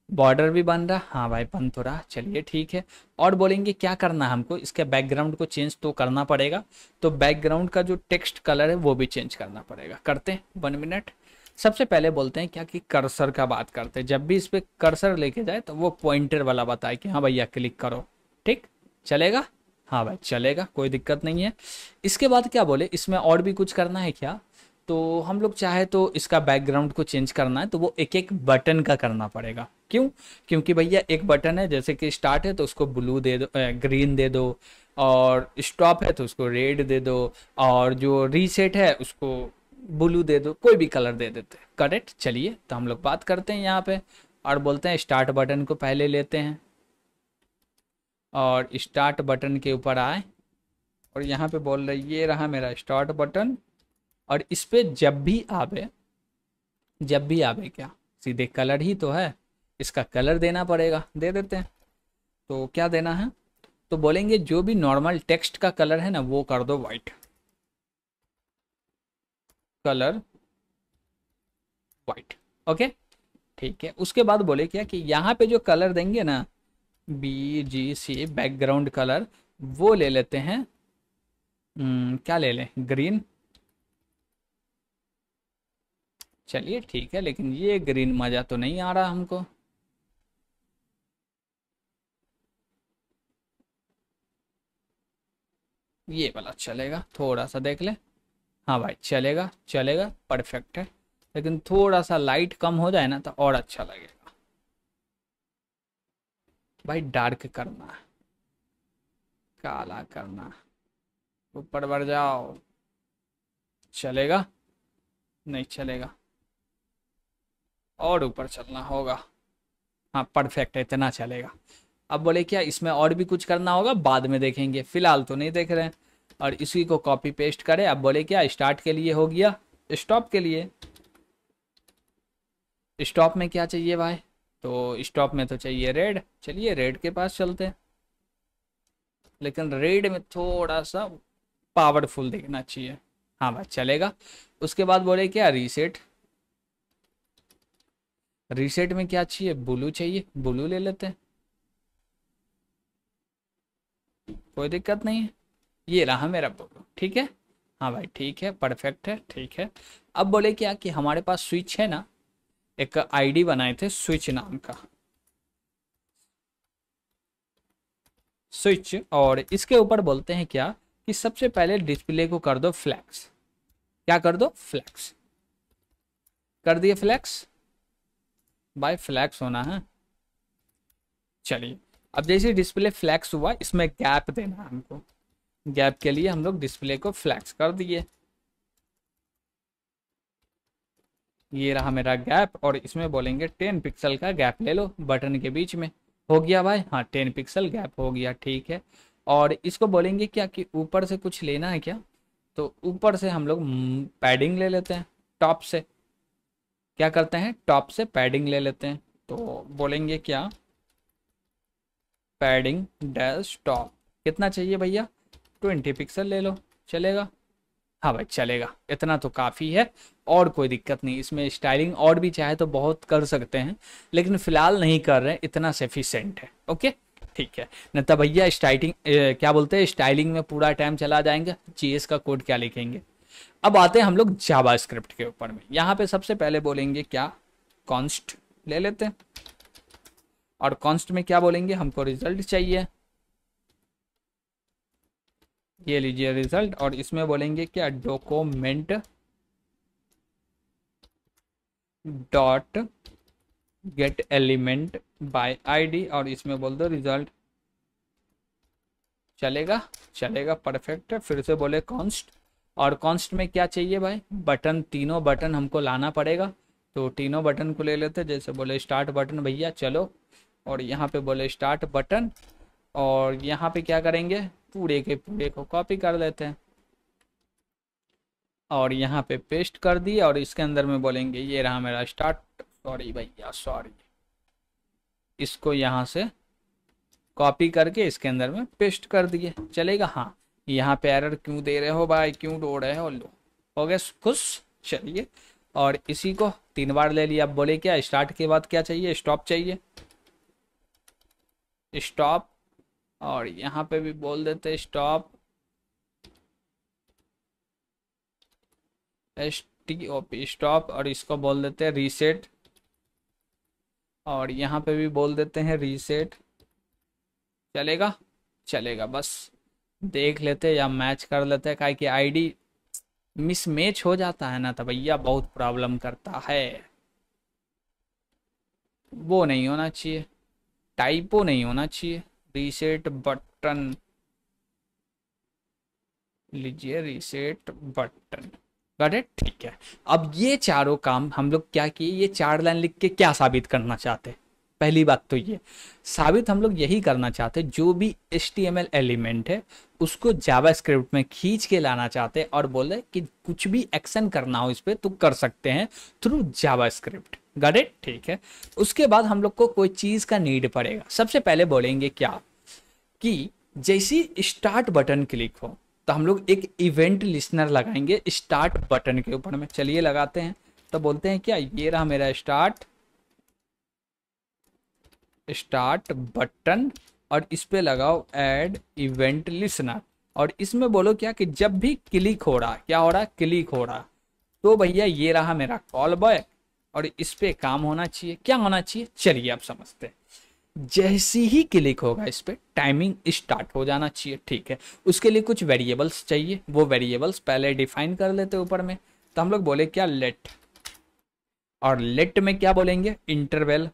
बॉर्डर भी बन रहा, हाँ भाई बन तो रहा, चलिए ठीक है। और बोलेंगे क्या करना है हमको, इसके बैकग्राउंड को चेंज तो करना पड़ेगा, तो बैकग्राउंड का जो टेक्स्ट कलर है वो भी चेंज करना पड़ेगा। करते हैं, 1 मिनट। सबसे पहले बोलते हैं क्या कि कर्सर का बात करते हैं, जब भी इस पे कर्सर लेके जाए तो वो पॉइंटर वाला बताए कि हाँ भैया क्लिक करो, ठीक चलेगा। हाँ भाई चलेगा, कोई दिक्कत नहीं है। इसके बाद क्या बोले, इसमें और भी कुछ करना है क्या, तो हम लोग चाहे तो इसका बैकग्राउंड को चेंज करना है तो वो एक एक बटन का करना पड़ेगा। क्यों, क्योंकि भैया एक बटन है, जैसे कि स्टार्ट है तो उसको ब्लू दे दो, ग्रीन दे दो, और स्टॉप है तो उसको रेड दे दो, और जो रीसेट है उसको ब्लू दे दो, कोई भी कलर दे देते हैं। करेक्ट, चलिए तो हम लोग बात करते हैं यहाँ पे, और बोलते हैं स्टार्ट बटन को पहले लेते हैं, और स्टार्ट बटन के ऊपर आए, और यहाँ पे बोल रहे ये रहा मेरा स्टार्ट बटन। और इस पे जब भी आवे, जब भी आवे क्या, सीधे कलर ही तो है, इसका कलर देना पड़ेगा, दे देते हैं। तो क्या देना है, तो बोलेंगे जो भी नॉर्मल टेक्स्ट का कलर है ना वो कर दो वाइट, कलर वाइट। ओके ठीक है। उसके बाद बोले क्या कि यहाँ पे जो कलर देंगे ना, BGC बैकग्राउंड कलर, वो ले लेते हैं, क्या ले लें, ग्रीन। चलिए ठीक है, लेकिन ये ग्रीन मज़ा तो नहीं आ रहा हमको। ये वाला चलेगा, थोड़ा सा देख ले। हाँ भाई चलेगा चलेगा, परफेक्ट है, लेकिन थोड़ा सा लाइट कम हो जाए ना तो और अच्छा लगेगा। भाई डार्क करना है, काला करना है, ऊपर बढ़ जाओ, चलेगा, नहीं चलेगा, और ऊपर चलना होगा। हाँ परफेक्ट है, इतना चलेगा। अब बोले क्या इसमें और भी कुछ करना होगा, बाद में देखेंगे, फिलहाल तो नहीं देख रहे हैं। और इसी को कॉपी पेस्ट करें। अब बोले क्या स्टार्ट के लिए हो गया, स्टॉप के लिए, स्टॉप में क्या चाहिए भाई, तो स्टॉप में तो चाहिए रेड, चलिए रेड के पास चलते हैं, लेकिन रेड में थोड़ा सा पावरफुल दिखना चाहिए। हाँ भाई चलेगा। उसके बाद बोले क्या रीसेट, रीसेट में क्या चाहिए, ब्लू चाहिए, ब्लू ले लेते हैं, कोई दिक्कत नहीं है। ये रहा मेरा ब्लू, ठीक है। हाँ भाई ठीक है, परफेक्ट है, ठीक है। अब बोले क्या कि हमारे पास स्विच है ना, एक आईडी बनाए थे स्विच नाम का, स्विच, और इसके ऊपर बोलते हैं क्या कि सबसे पहले डिस्प्ले को कर दो फ्लैक्स, क्या कर दो, फ्लैक्स, कर दिए फ्लैक्स, बाय फ्लैक्स होना है। चलिए अब जैसे डिस्प्ले फ्लैक्स हुआ, इसमें गैप देना है हमको, गैप के लिए हम लोग डिस्प्ले को फ्लैक्स कर दिए, ये रहा मेरा गैप, और इसमें बोलेंगे 10 पिक्सल का गैप ले लो बटन के बीच में। हो गया भाई, हाँ 10 पिक्सल गैप हो गया, ठीक है। और इसको बोलेंगे क्या कि ऊपर से कुछ लेना है क्या, तो ऊपर से हम लोग पैडिंग ले लेते हैं, टॉप से, क्या करते हैं, टॉप से पैडिंग ले लेते हैं। तो बोलेंगे क्या, पैडिंग डैश टॉप, कितना चाहिए भैया, 20 पिक्सल ले लो, चलेगा। हाँ भाई चलेगा, इतना तो काफ़ी है, और कोई दिक्कत नहीं। इसमें स्टाइलिंग और भी चाहे तो बहुत कर सकते हैं, लेकिन फिलहाल नहीं कर रहे हैं, इतना सफिशेंट है। ओके ठीक है, नहीं तो भैया स्टाइलिंग क्या बोलते हैं, स्टाइलिंग में पूरा टाइम चला जाएंगे, जीएस का कोड क्या लिखेंगे। अब आते हैं हम लोग जावा स्क्रिप्ट के ऊपर में। यहाँ पे सबसे पहले बोलेंगे क्या, कॉन्स्ट ले लेते हैं, और कॉन्स्ट में क्या बोलेंगे, हमको रिजल्ट चाहिए, ये लीजिए रिजल्ट, और इसमें बोलेंगे क्या, document dot gate element by ID, और इसमें बोल दो रिजल्ट, चलेगा चलेगा, परफेक्ट है। फिर से बोले कॉन्स्ट, और कॉन्स्ट में क्या चाहिए भाई, बटन, तीनों बटन हमको लाना पड़ेगा, तो तीनों बटन को ले लेते, जैसे बोले स्टार्ट बटन भैया चलो, और यहाँ पे बोले स्टार्ट बटन, और यहाँ पे क्या करेंगे, पूरे के पूरे को कॉपी कर लेते हैं, और यहाँ पे पेस्ट कर दिए और इसके अंदर में बोलेंगे ये रहा मेरा स्टार्ट, सॉरी भैया सॉरी, इसको यहाँ से कॉपी करके इसके अंदर में पेस्ट कर दिए, चलेगा। हाँ, यहाँ पे एरर क्यों दे रहे हो भाई, क्यों ढो रहे हो, लो हो गए खुश। चलिए, और इसी को 3 बार ले लिया। अब बोले क्या, स्टार्ट के बाद क्या चाहिए, स्टॉप चाहिए, स्टॉप। और यहाँ पे भी बोल देते स्टॉप, STOP स्टॉप, और इसको बोल देते हैं रीसेट, और यहाँ पे भी बोल देते हैं रीसेट, चलेगा। चलेगा, बस देख लेते या मैच कर लेते, काहे कि आईडी मिसमैच हो जाता है ना तो भैया बहुत प्रॉब्लम करता है। वो नहीं होना चाहिए, टाइपो नहीं होना चाहिए। रीसेट बटन लीजिए, रीसेट बटन, गॉट इट, ठीक है। अब ये चारों काम हम लोग क्या किए, ये 4 लाइन लिख के क्या साबित करना चाहते, पहली बात तो ये साबित हम लोग यही करना चाहते, जो भी HTML एलिमेंट है उसको जावास्क्रिप्ट में खींच के लाना चाहते और बोले कि कुछ भी एक्शन करना हो इस पे तो कर सकते हैं थ्रू जावास्क्रिप्ट, गॉट इट, ठीक है। उसके बाद हम लोग को कोई चीज का नीड पड़ेगा। सबसे पहले बोलेंगे क्या कि जैसी स्टार्ट बटन क्लिक हो तो हम लोग एक इवेंट लिसनर लगाएंगे स्टार्ट बटन के ऊपर में। चलिए लगाते हैं, तो बोलते हैं क्या, ये रहा मेरा स्टार्ट बटन, और इस पे लगाओ ऐड इवेंट लिसनर, और इसमें बोलो क्या कि जब भी क्लिक हो रहा, क्या हो रहा, क्लिक हो रहा, तो भैया ये रहा मेरा कॉल बैक, और इस पे काम होना चाहिए, क्या होना चाहिए, चलिए आप समझते हैं। जैसे ही क्लिक होगा इस पे टाइमिंग स्टार्ट हो जाना चाहिए, ठीक है। उसके लिए कुछ वेरिएबल्स चाहिए, वो वेरिएबल्स पहले डिफाइन कर लेते ऊपर में। तो हम लोग बोले क्या, लेट, और लेट में क्या बोलेंगे, इंटरवल,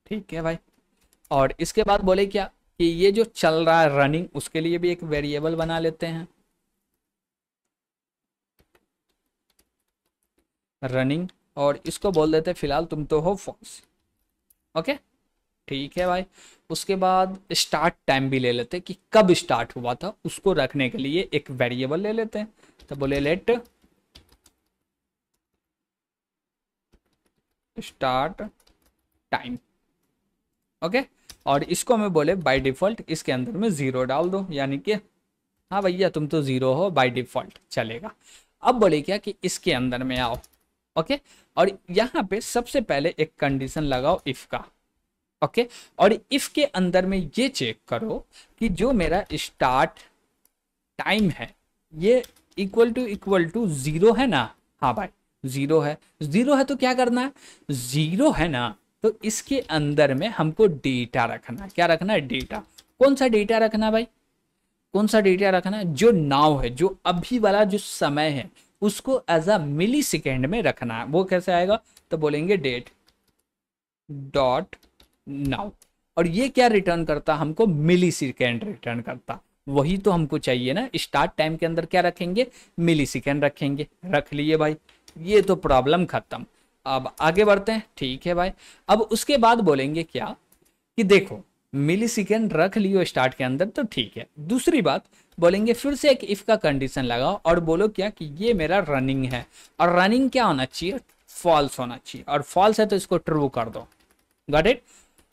ठीक है भाई। और इसके बाद बोले क्या कि ये जो चल रहा है रनिंग, उसके लिए भी एक वेरिएबल बना लेते हैं, रनिंग, और इसको बोल देते हैं फिलहाल तुम तो हो फॉल्स, ओके, ठीक है भाई। उसके बाद स्टार्ट टाइम भी ले लेते हैं कि कब स्टार्ट हुआ था, उसको रखने के लिए एक वेरिएबल ले लेते हैं। तो बोले लेट स्टार्ट टाइम, ओके। और इसको मैं बोले बाय डिफॉल्ट इसके अंदर में 0 डाल दो, यानी कि हाँ भैया तुम तो 0 हो बाय डिफॉल्ट, चलेगा। अब बोले क्या कि इसके अंदर में आओ, ओके, और यहाँ पे सबसे पहले एक कंडीशन लगाओ इफ का, ओके। और इफ के अंदर में ये चेक करो कि जो मेरा स्टार्ट टाइम है ये इक्वल टू 0 है ना, हाँ भाई 0 है, 0 है तो क्या करना है, 0 है ना तो इसके अंदर में हमको डेटा रखना है, क्या रखना है, डेटा। कौन सा डेटा रखना है भाई, कौन सा डेटा रखना है, जो नाउ है, जो अभी वाला जो समय है उसको एज अ मिली सेकेंड में रखना है। वो कैसे आएगा, तो बोलेंगे डेट डॉट नाउ, और ये क्या रिटर्न करता, हमको मिली सेकेंड रिटर्न करता। वही तो हमको चाहिए ना, स्टार्ट टाइम के अंदर क्या रखेंगे, मिली सेकेंड रखेंगे, रख लिए भाई, ये तो प्रॉब्लम खत्म। अब आगे बढ़ते हैं, ठीक है भाई। अब उसके बाद बोलेंगे क्या कि देखो मिली सेकेंड रख लियो स्टार्ट के अंदर तो ठीक है। दूसरी बात बोलेंगे फिर से एक इफ का कंडीशन लगाओ और बोलो क्या कि ये मेरा रनिंग है, और रनिंग क्या होना चाहिए, फॉल्स होना चाहिए, और फॉल्स है तो इसको ट्रू कर दो, गॉट इट।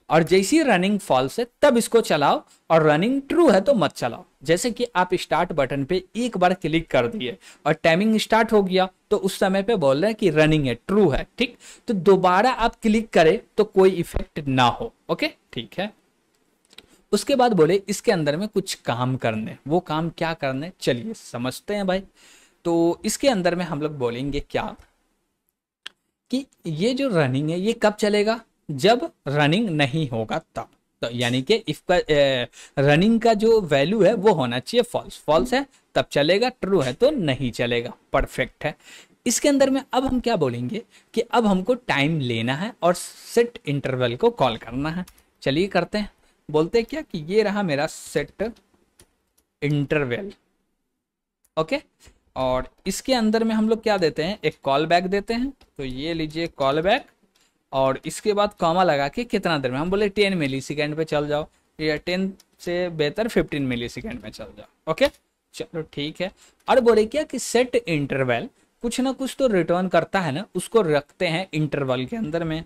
और जैसी रनिंग फॉल्स है तब इसको चलाओ, और रनिंग ट्रू है तो मत चलाओ। जैसे कि आप स्टार्ट बटन पे एक बार क्लिक कर दिए और टाइमिंग स्टार्ट हो गया तो उस समय पे बोल रहे हैं कि रनिंग है, ट्रू है, ठीक। तो दोबारा आप क्लिक करें तो कोई इफेक्ट ना हो, ओके, ठीक है। उसके बाद बोले इसके अंदर में कुछ काम करने, वो काम क्या करने, चलिए समझते हैं भाई। तो इसके अंदर में हम लोग बोलेंगे क्या कि ये जो रनिंग है ये कब चलेगा, जब रनिंग नहीं होगा तब। तो यानी कि इफ का रनिंग का जो वैल्यू है वो होना चाहिए फॉल्स, फॉल्स है तब चलेगा, ट्रू है तो नहीं चलेगा, परफेक्ट है। इसके अंदर में अब हम क्या बोलेंगे कि अब हमको टाइम लेना है और सेट इंटरवल को कॉल करना है। चलिए करते हैं, बोलते हैं क्या कि ये रहा मेरा सेट इंटरवल, ओके। और इसके अंदर में हम लोग क्या देते हैं, एक कॉल बैक देते हैं। तो ये लीजिए कॉल बैक, और इसके बाद कॉमा लगा के कितना देर में, हम बोले 10 मिली सेकेंड पे चल जाओ, या 10 से बेहतर 15 मिली सेकेंड में चल जाओ, ओके। चलो ठीक है। और बोले क्या कि सेट इंटरवल, कुछ ना कुछ तो रिटर्न करता है ना, उसको रखते हैं इंटरवल के अंदर में।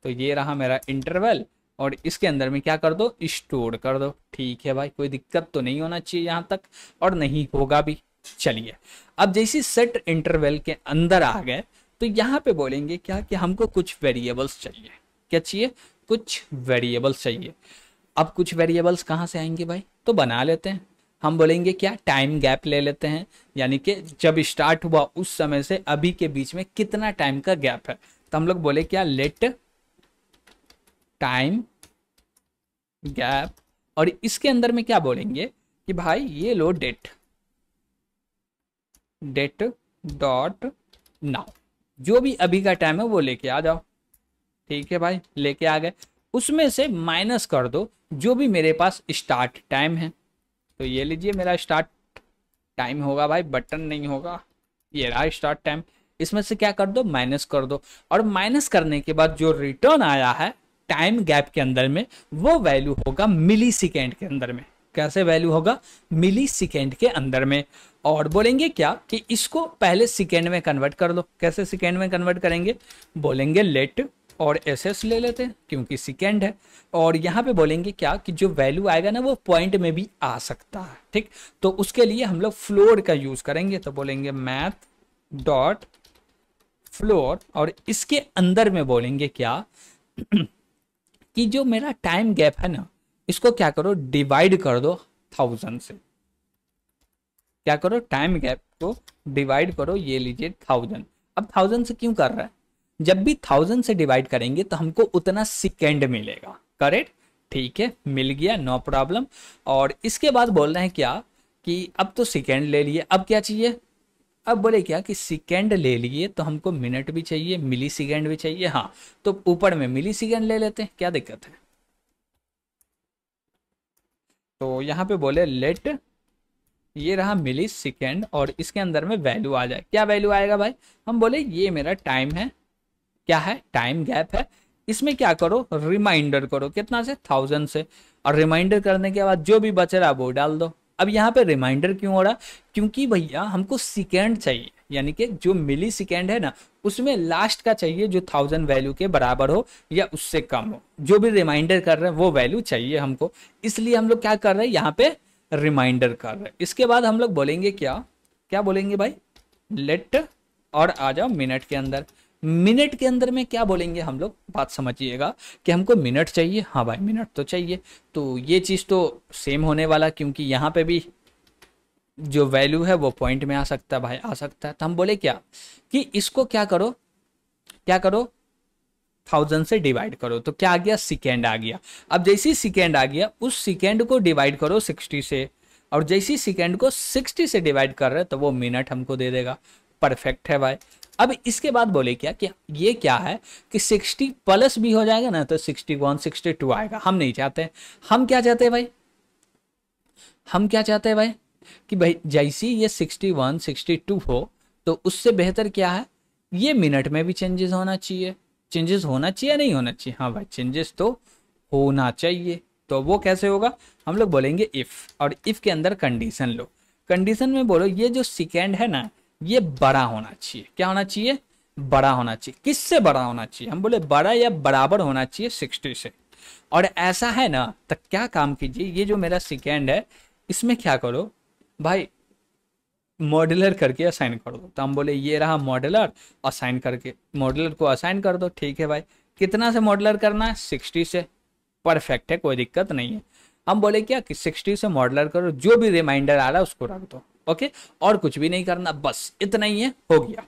तो ये रहा मेरा इंटरवल, और इसके अंदर में क्या कर दो, स्टोर कर दो। ठीक है भाई, कोई दिक्कत तो नहीं होना चाहिए यहाँ तक, और नहीं होगा भी। चलिए, अब जैसे सेट इंटरवल के अंदर आ गए तो यहाँ पे बोलेंगे क्या कि हमको कुछ वेरिएबल्स चाहिए। क्या चाहिए, कुछ वेरिएबल्स चाहिए। अब कुछ वेरिएबल्स कहाँ से आएंगे भाई, तो बना लेते हैं। हम बोलेंगे क्या, टाइम गैप ले लेते हैं, यानी कि जब स्टार्ट हुआ उस समय से अभी के बीच में कितना टाइम का गैप है। तो हम लोग बोले क्या, लेट टाइम गैप, और इसके अंदर में क्या बोलेंगे कि भाई ये लो डेट, डेट डॉट नाउ, जो भी अभी का टाइम है वो लेके आ जाओ। ठीक है भाई, लेके आ गए, उसमें से माइनस कर दो जो भी मेरे पास स्टार्ट टाइम है। तो ये लीजिए मेरा स्टार्ट टाइम होगा भाई, बटन नहीं होगा, ये रहा स्टार्ट टाइम। इसमें से क्या कर दो, माइनस कर दो, और माइनस करने के बाद जो रिटर्न आया है टाइम गैप के अंदर में, वो वैल्यू होगा मिली सेकेंड के अंदर में। कैसे वैल्यू होगा, मिली सेकेंड के अंदर में। और बोलेंगे क्या कि इसको पहले सेकेंड में कन्वर्ट कर दो। कैसे सेकेंड में कन्वर्ट करेंगे, बोलेंगे लेट, और एसएस ले लेते हैं क्योंकि सेकेंड है। और यहाँ पे बोलेंगे क्या कि जो वैल्यू आएगा ना वो पॉइंट में भी आ सकता है। ठीक, तो उसके लिए हम लोग फ्लोर का यूज करेंगे। तो बोलेंगे मैथ डॉट फ्लोर, और इसके अंदर में बोलेंगे क्या कि जो मेरा टाइम गैप है ना, इसको क्या करो, डिवाइड कर दो 1000 से। क्या करो, टाइम गैप को डिवाइड करो, ये लीजिए 1000। अब 1000 से क्यों कर रहा है, जब भी 1000 से डिवाइड करेंगे तो हमको उतना सेकेंड मिलेगा। करेक्ट, ठीक है, मिल गया, नो प्रॉब्लम। और इसके बाद बोल रहे हैं क्या कि अब तो सेकेंड ले लिए, अब क्या चाहिए, अब बोले क्या कि सेकेंड ले लिए तो हमको मिनट भी चाहिए, मिली सेकेंड भी चाहिए। हाँ, तो ऊपर में मिली सेकेंड ले लेते हैं, क्या दिक्कत है। तो यहाँ पे बोले लेट, ये रहा मिली सेकेंड, और इसके अंदर में वैल्यू आ जाए। क्या वैल्यू आएगा भाई, हम बोले ये मेरा टाइम है, क्या है, टाइम गैप है। इसमें क्या करो, रिमाइंडर करो, कितना से, 1000 से। और रिमाइंडर करने के बाद जो भी बच रहा वो डाल दो। अब यहाँ पे रिमाइंडर क्यों हो रहा, क्योंकि भैया हमको सेकेंड चाहिए, यानी कि जो मिली सेकेंड है ना, उसमें लास्ट का चाहिए जो 1000 वैल्यू के बराबर हो या उससे कम हो। जो भी रिमाइंडर कर रहे हैं वो वैल्यू चाहिए हमको, इसलिए हम लोग क्या कर रहे हैं, यहाँ पे रिमाइंडर कर रहे हैं। इसके बाद हम लोग बोलेंगे क्या, क्या बोलेंगे भाई, लेट, और आ जाओ मिनट के अंदर। मिनट के अंदर में क्या बोलेंगे हम लोग, बात समझिएगा कि हमको मिनट चाहिए। हाँ भाई, मिनट तो चाहिए, तो ये चीज़ तो सेम होने वाला, क्योंकि यहाँ पे भी जो वैल्यू है वो पॉइंट में आ सकता है भाई, आ सकता है। तो हम बोले क्या कि इसको क्या करो, क्या करो, 1000 से डिवाइड करो। तो क्या आ गया, सेकेंड आ गया। अब जैसे ही सेकेंड आ गया, उस सेकेंड को डिवाइड करो 60 से, और जैसे ही सेकेंड को 60 से डिवाइड कर रहे हैं तो वो मिनट हमको दे देगा। परफेक्ट है भाई। अब इसके बाद बोले क्या कि ये क्या है कि 60 प्लस भी हो जाएगा ना तो 61 62 आएगा। हम नहीं चाहते, हम क्या चाहते हैं भाई, हम क्या चाहते हैं भाई कि भाई जैसे ये 61 62 हो तो उससे बेहतर क्या है, ये मिनट में भी चेंजेस होना चाहिए। चेंजेस होना चाहिए या नहीं होना चाहिए, हाँ भाई चेंजेस तो होना चाहिए। तो वो कैसे होगा, हम लोग बोलेंगे इफ, और इफ के अंदर कंडीशन लो। कंडीशन में बोलो ये जो सेकेंड है ना ये बड़ा होना चाहिए। क्या होना चाहिए, बड़ा होना चाहिए। किससे बड़ा होना चाहिए, हम बोले बड़ा या बराबर होना चाहिए 60 से। और ऐसा है ना तो क्या काम कीजिए, ये जो मेरा सेकेंड है इसमें क्या करो भाई, मॉड्यूलर करके असाइन कर दो। तो हम बोले ये रहा मॉड्यूलर, असाइन करके मॉड्यूलर को असाइन कर दो। ठीक है भाई, कितना से मॉड्यूलर करना है, 60 से। परफेक्ट है, कोई दिक्कत नहीं है। हम बोले क्या कि 60 से मॉड्यूलर करो, जो भी रिमाइंडर आ रहा है उसको रख दो। ओके, और कुछ भी नहीं करना, बस इतना ही है, हो गया।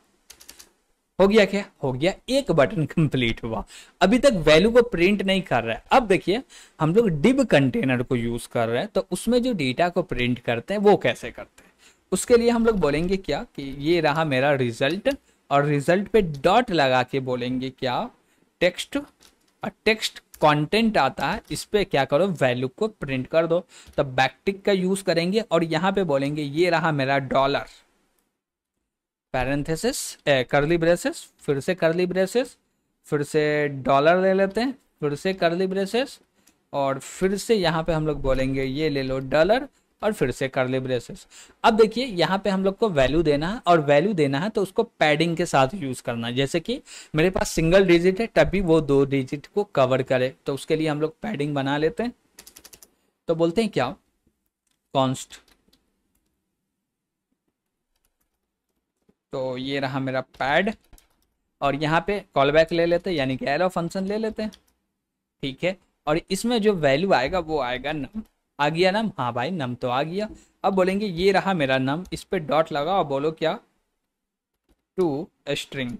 हो गया क्या, हो गया, एक बटन कंप्लीट हुआ। अभी तक वैल्यू को प्रिंट नहीं कर रहा है। अब देखिए हम लोग डिव कंटेनर को यूज कर रहे हैं, तो उसमें जो डेटा को प्रिंट करते हैं वो कैसे करते हैं, उसके लिए हम लोग बोलेंगे क्या कि ये रहा मेरा रिजल्ट, और रिजल्ट पे डॉट लगा के बोलेंगे क्या, टेक्स्ट, और टेक्स्ट कंटेंट आता है, इस पे क्या करो, वैल्यू को प्रिंट कर दो। तो बैकटिक का यूज करेंगे, और यहाँ पे बोलेंगे ये रहा मेरा डॉलर, पैरेंथेसिस, करली ब्रेसेस, फिर से करली ब्रेसेस, फिर से डॉलर ले लेते हैं, फिर से करली ब्रेसेस, और फिर से यहाँ पे हम लोग बोलेंगे ये ले लो डॉलर, और फिर से कर्ली ब्रेसेस। अब देखिए यहाँ पे हम लोग को वैल्यू देना है, और वैल्यू देना है तो उसको पैडिंग के साथ यूज करना है। जैसे कि मेरे पास सिंगल डिजिट है तभी वो 2 डिजिट को कवर करे, तो उसके लिए हम लोग पैडिंग बना लेते हैं। तो बोलते हैं क्या, कॉन्स्ट, तो ये रहा मेरा पैड, और यहाँ पे कॉल बैक ले लेते हैं, यानी कि एलो फंक्शन ले लेते हैं। ठीक है, और इसमें जो वैल्यू आएगा वो आएगा नम। आ गया नम, हाँ भाई नम तो आ गया। अब बोलेंगे ये रहा मेरा नम, इस पे डॉट लगा और बोलो क्या, टू स्ट्रिंग।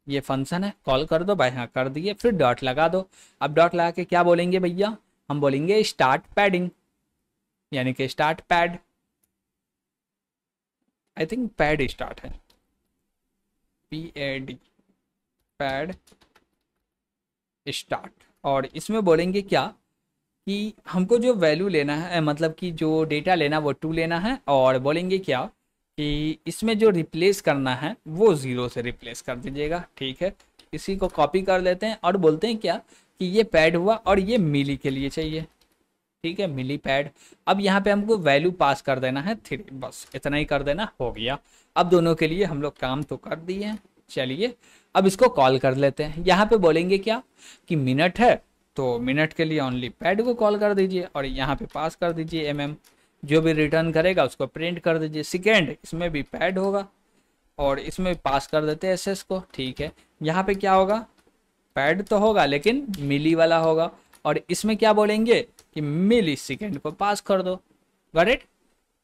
ये फंक्शन है, कॉल कर दो भाई, हाँ कर दिए, फिर डॉट लगा दो। अब डॉट लगा के क्या बोलेंगे भैया, हम बोलेंगे स्टार्ट पैडिंग, यानी कि start pad. I think pad start है, PAD, पैड स्टार्ट। और इसमें बोलेंगे क्या कि हमको जो वैल्यू लेना है, मतलब कि जो डेटा लेना वो 2 लेना है, और बोलेंगे क्या कि इसमें जो रिप्लेस करना है वो 0 से रिप्लेस कर दीजिएगा। ठीक है, इसी को कॉपी कर लेते हैं और बोलते हैं क्या कि ये पैड हुआ, और ये मिली के लिए चाहिए। ठीक है, मिली पैड। अब यहाँ पे हमको वैल्यू पास कर देना है 3, बस इतना ही कर देना, हो गया। अब दोनों के लिए हम लोग काम तो कर दिए हैं। चलिए अब इसको कॉल कर लेते हैं। यहाँ पे बोलेंगे क्या कि मिनट है, तो मिनट के लिए ओनली पैड को कॉल कर दीजिए, और यहाँ पे पास कर दीजिए mm, जो भी रिटर्न करेगा उसको प्रिंट कर दीजिए। सेकेंड, इसमें भी पैड होगा, और इसमें पास कर देते हैं SS को। ठीक है, यहाँ पे क्या होगा, पैड तो होगा लेकिन मिली वाला होगा, और इसमें क्या बोलेंगे कि मिली सेकेंड को पास कर दो। Got it?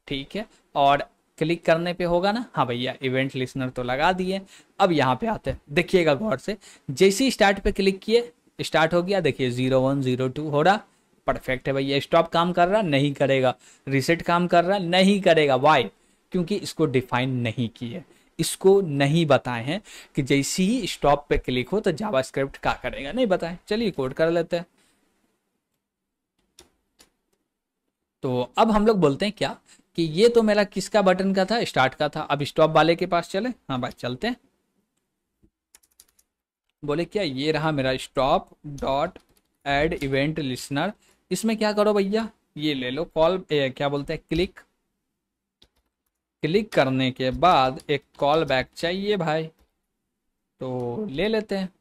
ठीक है, और क्लिक करने पे होगा ना, हाँ भैया इवेंट लिसनर तो लगा दिए। अब यहाँ पे आते हैं, देखिएगा गौर से, जैसे ही स्टार्ट पे क्लिक किए स्टार्ट हो गया। देखिए 01 02 हो रहा, परफेक्ट है भैया। स्टॉप काम कर रहा, नहीं करेगा। रीसेट काम कर रहा, नहीं करेगा। वाई? क्योंकि इसको डिफाइन नहीं किए, इसको नहीं बताए हैं कि जैसे ही स्टॉप पे क्लिक हो तो जावास्क्रिप्ट क्या करेगा, नहीं बताए। चलिए कोड कर लेते हैं। तो अब हम लोग बोलते हैं क्या कि ये तो मेरा किसका बटन का था, स्टार्ट का था। अब स्टॉप वाले के पास चले, हाँ भाई चलते हैं। बोले क्या, ये रहा मेरा stop dot add event listener. इसमें क्या करो भैया, ये ले लो कॉल, क्या बोलते हैं, क्लिक। क्लिक करने के बाद एक कॉल बैक चाहिए भाई, तो ले लेते हैं,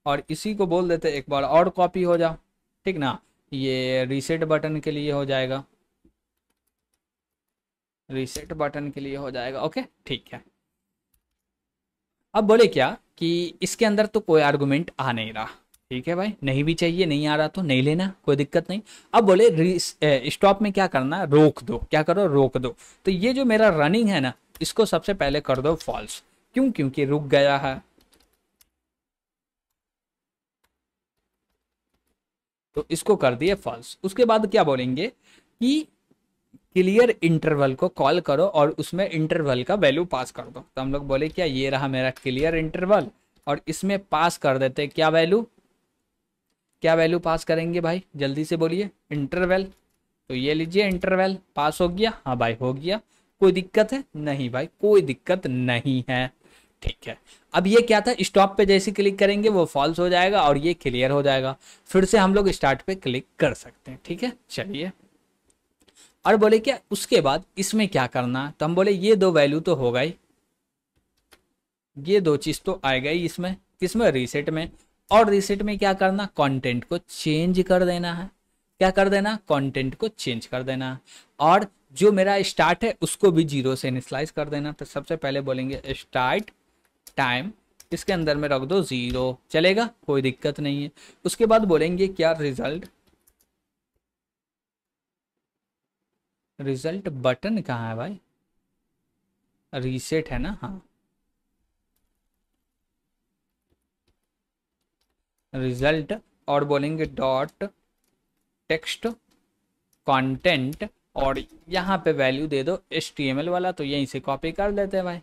और इसी को बोल देते हैं एक बार और कॉपी हो जा। ठीक ना, ये रीसेट बटन के लिए हो जाएगा, रीसेट बटन के लिए हो जाएगा। ओके ठीक है। अब बोले क्या कि इसके अंदर तो कोई आर्गुमेंट आ नहीं रहा। ठीक है भाई, नहीं भी चाहिए, नहीं आ रहा तो नहीं लेना, कोई दिक्कत नहीं। अब बोले स्टॉप में क्या करना, रोक दो। क्या करो, रोक दो। तो ये जो मेरा रनिंग है ना, इसको सबसे पहले कर दो फॉल्स। क्यों? क्योंकि रुक गया है, तो इसको कर दिए फॉल्स। उसके बाद क्या बोलेंगे कि क्लियर इंटरवल को कॉल करो और उसमें इंटरवल का वैल्यू पास कर दो। तो हम लोग बोले क्या, ये रहा मेरा क्लियर इंटरवल, और इसमें पास कर देते क्या वैल्यू, क्या वैल्यू पास करेंगे भाई, जल्दी से बोलिए, इंटरवल। तो ये लीजिए इंटरवल, पास हो गया, हाँ भाई हो गया। कोई दिक्कत है? नहीं भाई कोई दिक्कत नहीं है। ठीक है, अब ये क्या था, स्टॉप पे जैसे क्लिक करेंगे वो फॉल्स हो जाएगा और ये क्लियर हो जाएगा। फिर से हम लोग स्टार्ट पे क्लिक कर सकते हैं। ठीक है, चलिए। और बोले क्या उसके बाद इसमें क्या करना, तो हम बोले ये 2 वैल्यू तो होगा ही, ये 2 चीज तो आएगा ही इसमें, किसमें, रीसेट में। और रीसेट में क्या करना, कंटेंट को चेंज कर देना है। क्या कर देना, कंटेंट को चेंज कर देना है। और जो मेरा स्टार्ट है उसको भी 0 से इनिशियलाइज कर देना। तो सबसे पहले बोलेंगे स्टार्ट टाइम, इसके अंदर में रख दो 0, चलेगा, कोई दिक्कत नहीं है। उसके बाद बोलेंगे क्या, रिजल्ट, रिजल्ट बटन कहाँ है भाई, रीसेट है ना, हाँ रिजल्ट। और बोलेंगे डॉट टेक्स्ट कंटेंट, और यहाँ पे वैल्यू दे दो HTML वाला। तो यहीं से कॉपी कर लेते हैं भाई,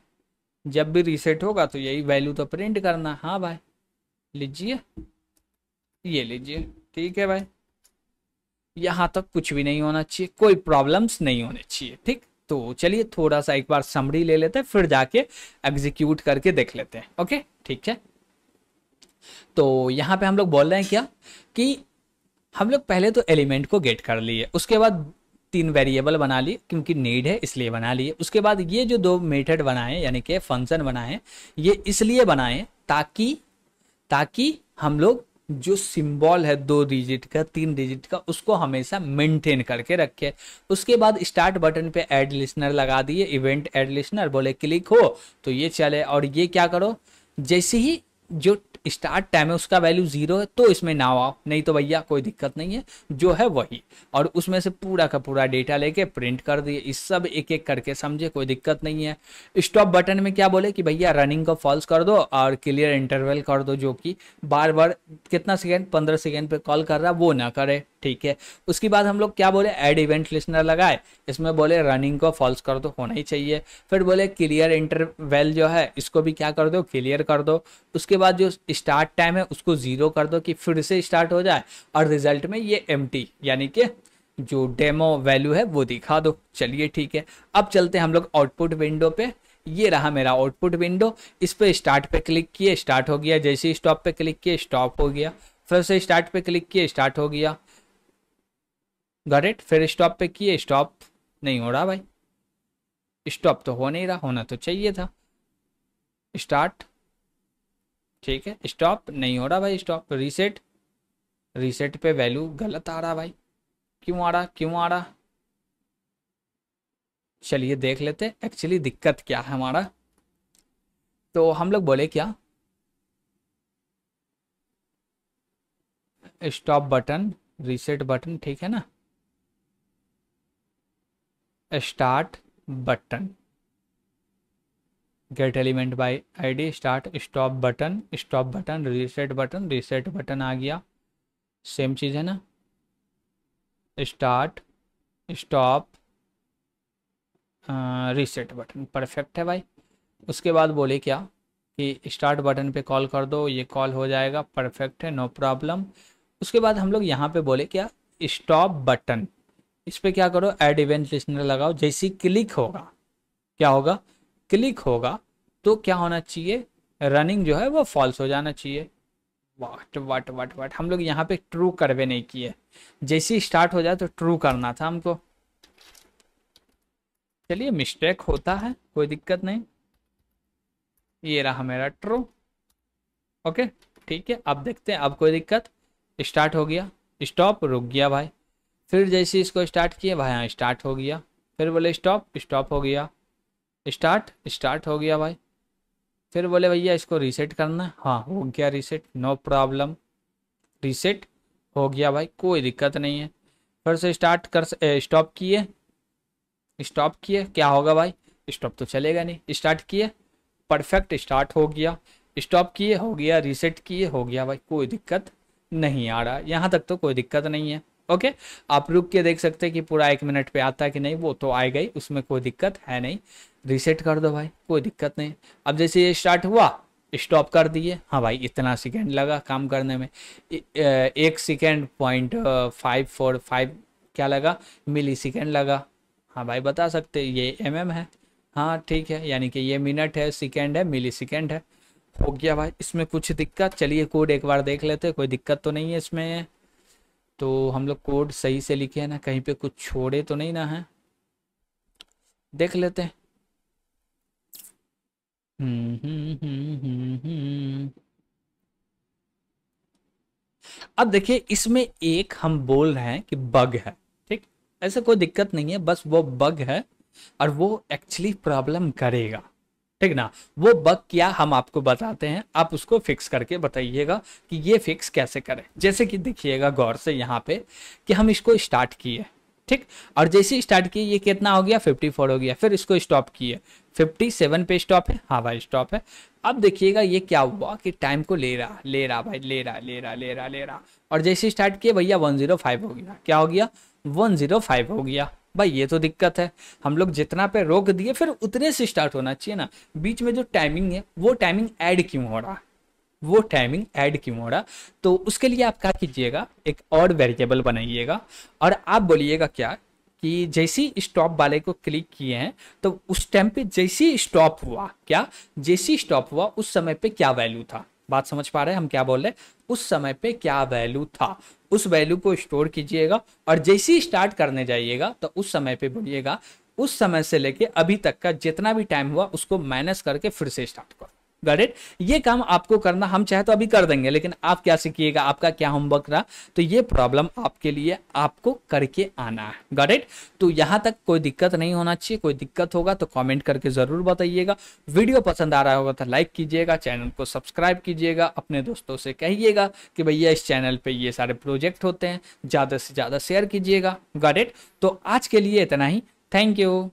जब भी रीसेट होगा तो यही वैल्यू तो प्रिंट करना। हाँ भाई लीजिए, ये लीजिए। ठीक है भाई, यहाँ तक कुछ भी नहीं होना चाहिए, कोई प्रॉब्लम्स नहीं होने चाहिए। ठीक, तो चलिए थोड़ा सा एक बार समरी ले लेते हैं, फिर जाके एग्जीक्यूट करके देख लेते हैं। ओके ठीक है, तो यहाँ पे हम लोग बोल रहे हैं क्या कि हम लोग पहले तो एलिमेंट को गेट कर लिए, उसके बाद 3 वेरिएबल बना लिए क्योंकि नीड है इसलिए बना लिए। उसके बाद ये जो 2 मेथड बनाए यानी कि फंक्शन बनाए, ये इसलिए बनाए ताकि हम लोग जो सिंबल है 2 डिजिट का 3 डिजिट का उसको हमेशा मेंटेन करके रखे। उसके बाद स्टार्ट बटन पे ऐड लिसनर लगा दिए, इवेंट ऐड लिसनर, बोले क्लिक हो तो ये चले। और ये क्या करो, जैसे ही जो स्टार्ट टाइम है उसका वैल्यू 0 है तो इसमें ना आओ, नहीं तो भैया कोई दिक्कत नहीं है, जो है वही। और उसमें से पूरा का पूरा डेटा लेके प्रिंट कर दिए। इस सब एक एक करके समझे, कोई दिक्कत नहीं है। स्टॉप बटन में क्या बोले कि भैया रनिंग को फॉल्स कर दो और क्लियर इंटरवल कर दो, जो कि बार बार कितना सेकेंड 15 सेकेंड पे कॉल कर रहा वो ना करे, ठीक है। उसके बाद हम लोग क्या बोले, ऐड इवेंट लिसनर लगाए, इसमें बोले रनिंग को फॉल्स कर दो, होना ही चाहिए। फिर बोले क्लियर इंटरवल जो है इसको भी क्या कर दो, क्लियर कर दो। उसके बाद जो स्टार्ट टाइम है उसको 0 कर दो कि फिर से स्टार्ट हो जाए, और रिजल्ट में ये एम्प्टी यानी कि जो डेमो वैल्यू है वो दिखा दो। चलिए ठीक है, अब चलते हैं हम लोग आउटपुट विंडो पे। ये रहा मेरा आउटपुट विंडो, इस पे स्टार्ट पे क्लिक किए स्टार्ट हो गया, जैसे ही स्टॉप पे क्लिक किए स्टॉप हो गया, फिर से स्टार्ट पे क्लिक किए स्टार्ट हो गया, गॉट इट। फिर स्टॉप पे किए स्टॉप नहीं हो रहा भाई, स्टॉप तो हो नहीं रहा, होना तो चाहिए था। स्टार्ट ठीक है, स्टॉप नहीं हो रहा भाई, स्टॉप। रीसेट पे वैल्यू गलत आ रहा भाई, क्यों आ रहा। चलिए देख लेते एक्चुअली दिक्कत क्या है हमारा। तो हम लोग बोले क्या, स्टॉप बटन रीसेट बटन, ठीक है ना, start button get element by ID, start stop button reset button आ गया, सेम चीज़ है ना, start stop reset button, perfect है भाई। उसके बाद बोले क्या कि स्टार्ट बटन पे कॉल कर दो, ये कॉल हो जाएगा, परफेक्ट है, नो प्रॉब्लम। उसके बाद हम लोग यहाँ पे बोले क्या, स्टॉप बटन, इस पे क्या करो, ऐड इवेंट लिसनर लगाओ, जैसे क्लिक होगा क्या होगा, क्लिक होगा तो क्या होना चाहिए, रनिंग जो है वो फॉल्स हो जाना चाहिए। वाट हम लोग यहाँ पे ट्रू करवे नहीं किए, जैसे ही स्टार्ट हो जाए तो ट्रू करना था हमको। चलिए मिस्टेक होता है, कोई दिक्कत नहीं। ये रहा मेरा ट्रू, ओके ठीक है। अब देखते हैं, अब कोई दिक्कत, स्टार्ट हो गया, स्टॉप रुक गया भाई, फिर जैसे इसको स्टार्ट किए भाई हाँ स्टार्ट हो गया, फिर बोले स्टॉप हो गया, स्टार्ट हो गया भाई, फिर बोले भैया इसको रीसेट करना, हाँ हो गया रीसेट, नो प्रॉब्लम, रीसेट हो गया भाई, कोई दिक्कत नहीं है। फिर से स्टॉप किए क्या होगा भाई, स्टॉप तो चलेगा नहीं, स्टार्ट किए परफेक्ट, स्टार्ट हो गया, स्टॉप किए हो गया, रीसेट किए हो गया भाई, कोई दिक्कत नहीं आ रहा, यहाँ तक तो कोई दिक्कत नहीं है। ओके आप रुक के देख सकते हैं कि पूरा 1 मिनट पे आता है कि नहीं, वो तो आएगा ही, उसमें कोई दिक्कत है नहीं। रीसेट कर दो भाई, कोई दिक्कत नहीं। अब जैसे ये स्टार्ट हुआ स्टॉप कर दिए, हाँ भाई इतना सेकेंड लगा काम करने में, 1 सेकेंड .545 क्या लगा, मिली सेकेंड लगा। हाँ भाई बता सकते ये है, हाँ ठीक है, यानी कि ये मिनट है, सेकेंड है, मिली सेकेंड है, हो गया भाई। इसमें कुछ दिक्कत, चलिए कोड एक बार देख लेते, कोई दिक्कत तो नहीं है इसमें। तो हम लोग कोड सही से लिखे हैं ना, कहीं पे कुछ छोड़े तो नहीं ना है, देख लेते हैं। अब देखिए इसमें एक हम बोल रहे हैं कि बग है, ठीक, ऐसा कोई दिक्कत नहीं है, बस वो बग है और वो एक्चुअली प्रॉब्लम करेगा, ठीक ना। वो बग क्या हम आपको बताते हैं, आप उसको फिक्स करके बताइएगा कि ये फिक्स कैसे करें। जैसे कि देखिएगा गौर से यहाँ पे कि हम इसको स्टार्ट किए, ठीक, और जैसे ही स्टार्ट किए ये कितना हो गया 54 हो गया, फिर इसको स्टॉप किए 57 पे स्टॉप है, हाँ भाई स्टॉप है। अब देखिएगा ये क्या हुआ कि टाइम को ले रहा भाई, ले रहा, और जैसे स्टार्ट किए भैया 105 हो गया, क्या हो गया 105 हो गया भाई। ये तो दिक्कत है, हम लोग जितना पे रोक दिए फिर उतने से स्टार्ट होना चाहिए ना, बीच में जो टाइमिंग है वो टाइमिंग ऐड क्यों हो रहा, तो उसके लिए आप क्या कीजिएगा, एक और वेरिएबल बनाइएगा और आप बोलिएगा क्या कि जैसे ही स्टॉप वाले को क्लिक किए हैं तो उस टाइम पे जैसे ही स्टॉप हुआ उस समय पे क्या वैल्यू था, बात समझ पा रहे हैं हम क्या बोल रहे हैं? उस समय पे क्या वैल्यू था, उस वैल्यू को स्टोर कीजिएगा और जैसे ही स्टार्ट करने जाइएगा तो उस समय पे बोलिएगा उस समय से लेके अभी तक का जितना भी टाइम हुआ उसको माइनस करके फिर से स्टार्ट करो। Got it? ये काम आपको करना, हम चाहे तो अभी कर देंगे, लेकिन आप क्या सीखिएगा, आपका क्या होमवर्क रहा, तो ये प्रॉब्लम आपके लिए आपको करके आना है। Got it? तो यहां तक कोई दिक्कत नहीं होना चाहिए, कोई दिक्कत होगा तो कमेंट करके जरूर बताइएगा। वीडियो पसंद आ रहा होगा तो लाइक कीजिएगा, चैनल को सब्सक्राइब कीजिएगा, अपने दोस्तों से कहिएगा कि भैया इस चैनल पे ये सारे प्रोजेक्ट होते हैं, ज्यादा से ज्यादा शेयर कीजिएगा। Got it? तो आज के लिए इतना ही। Thank you.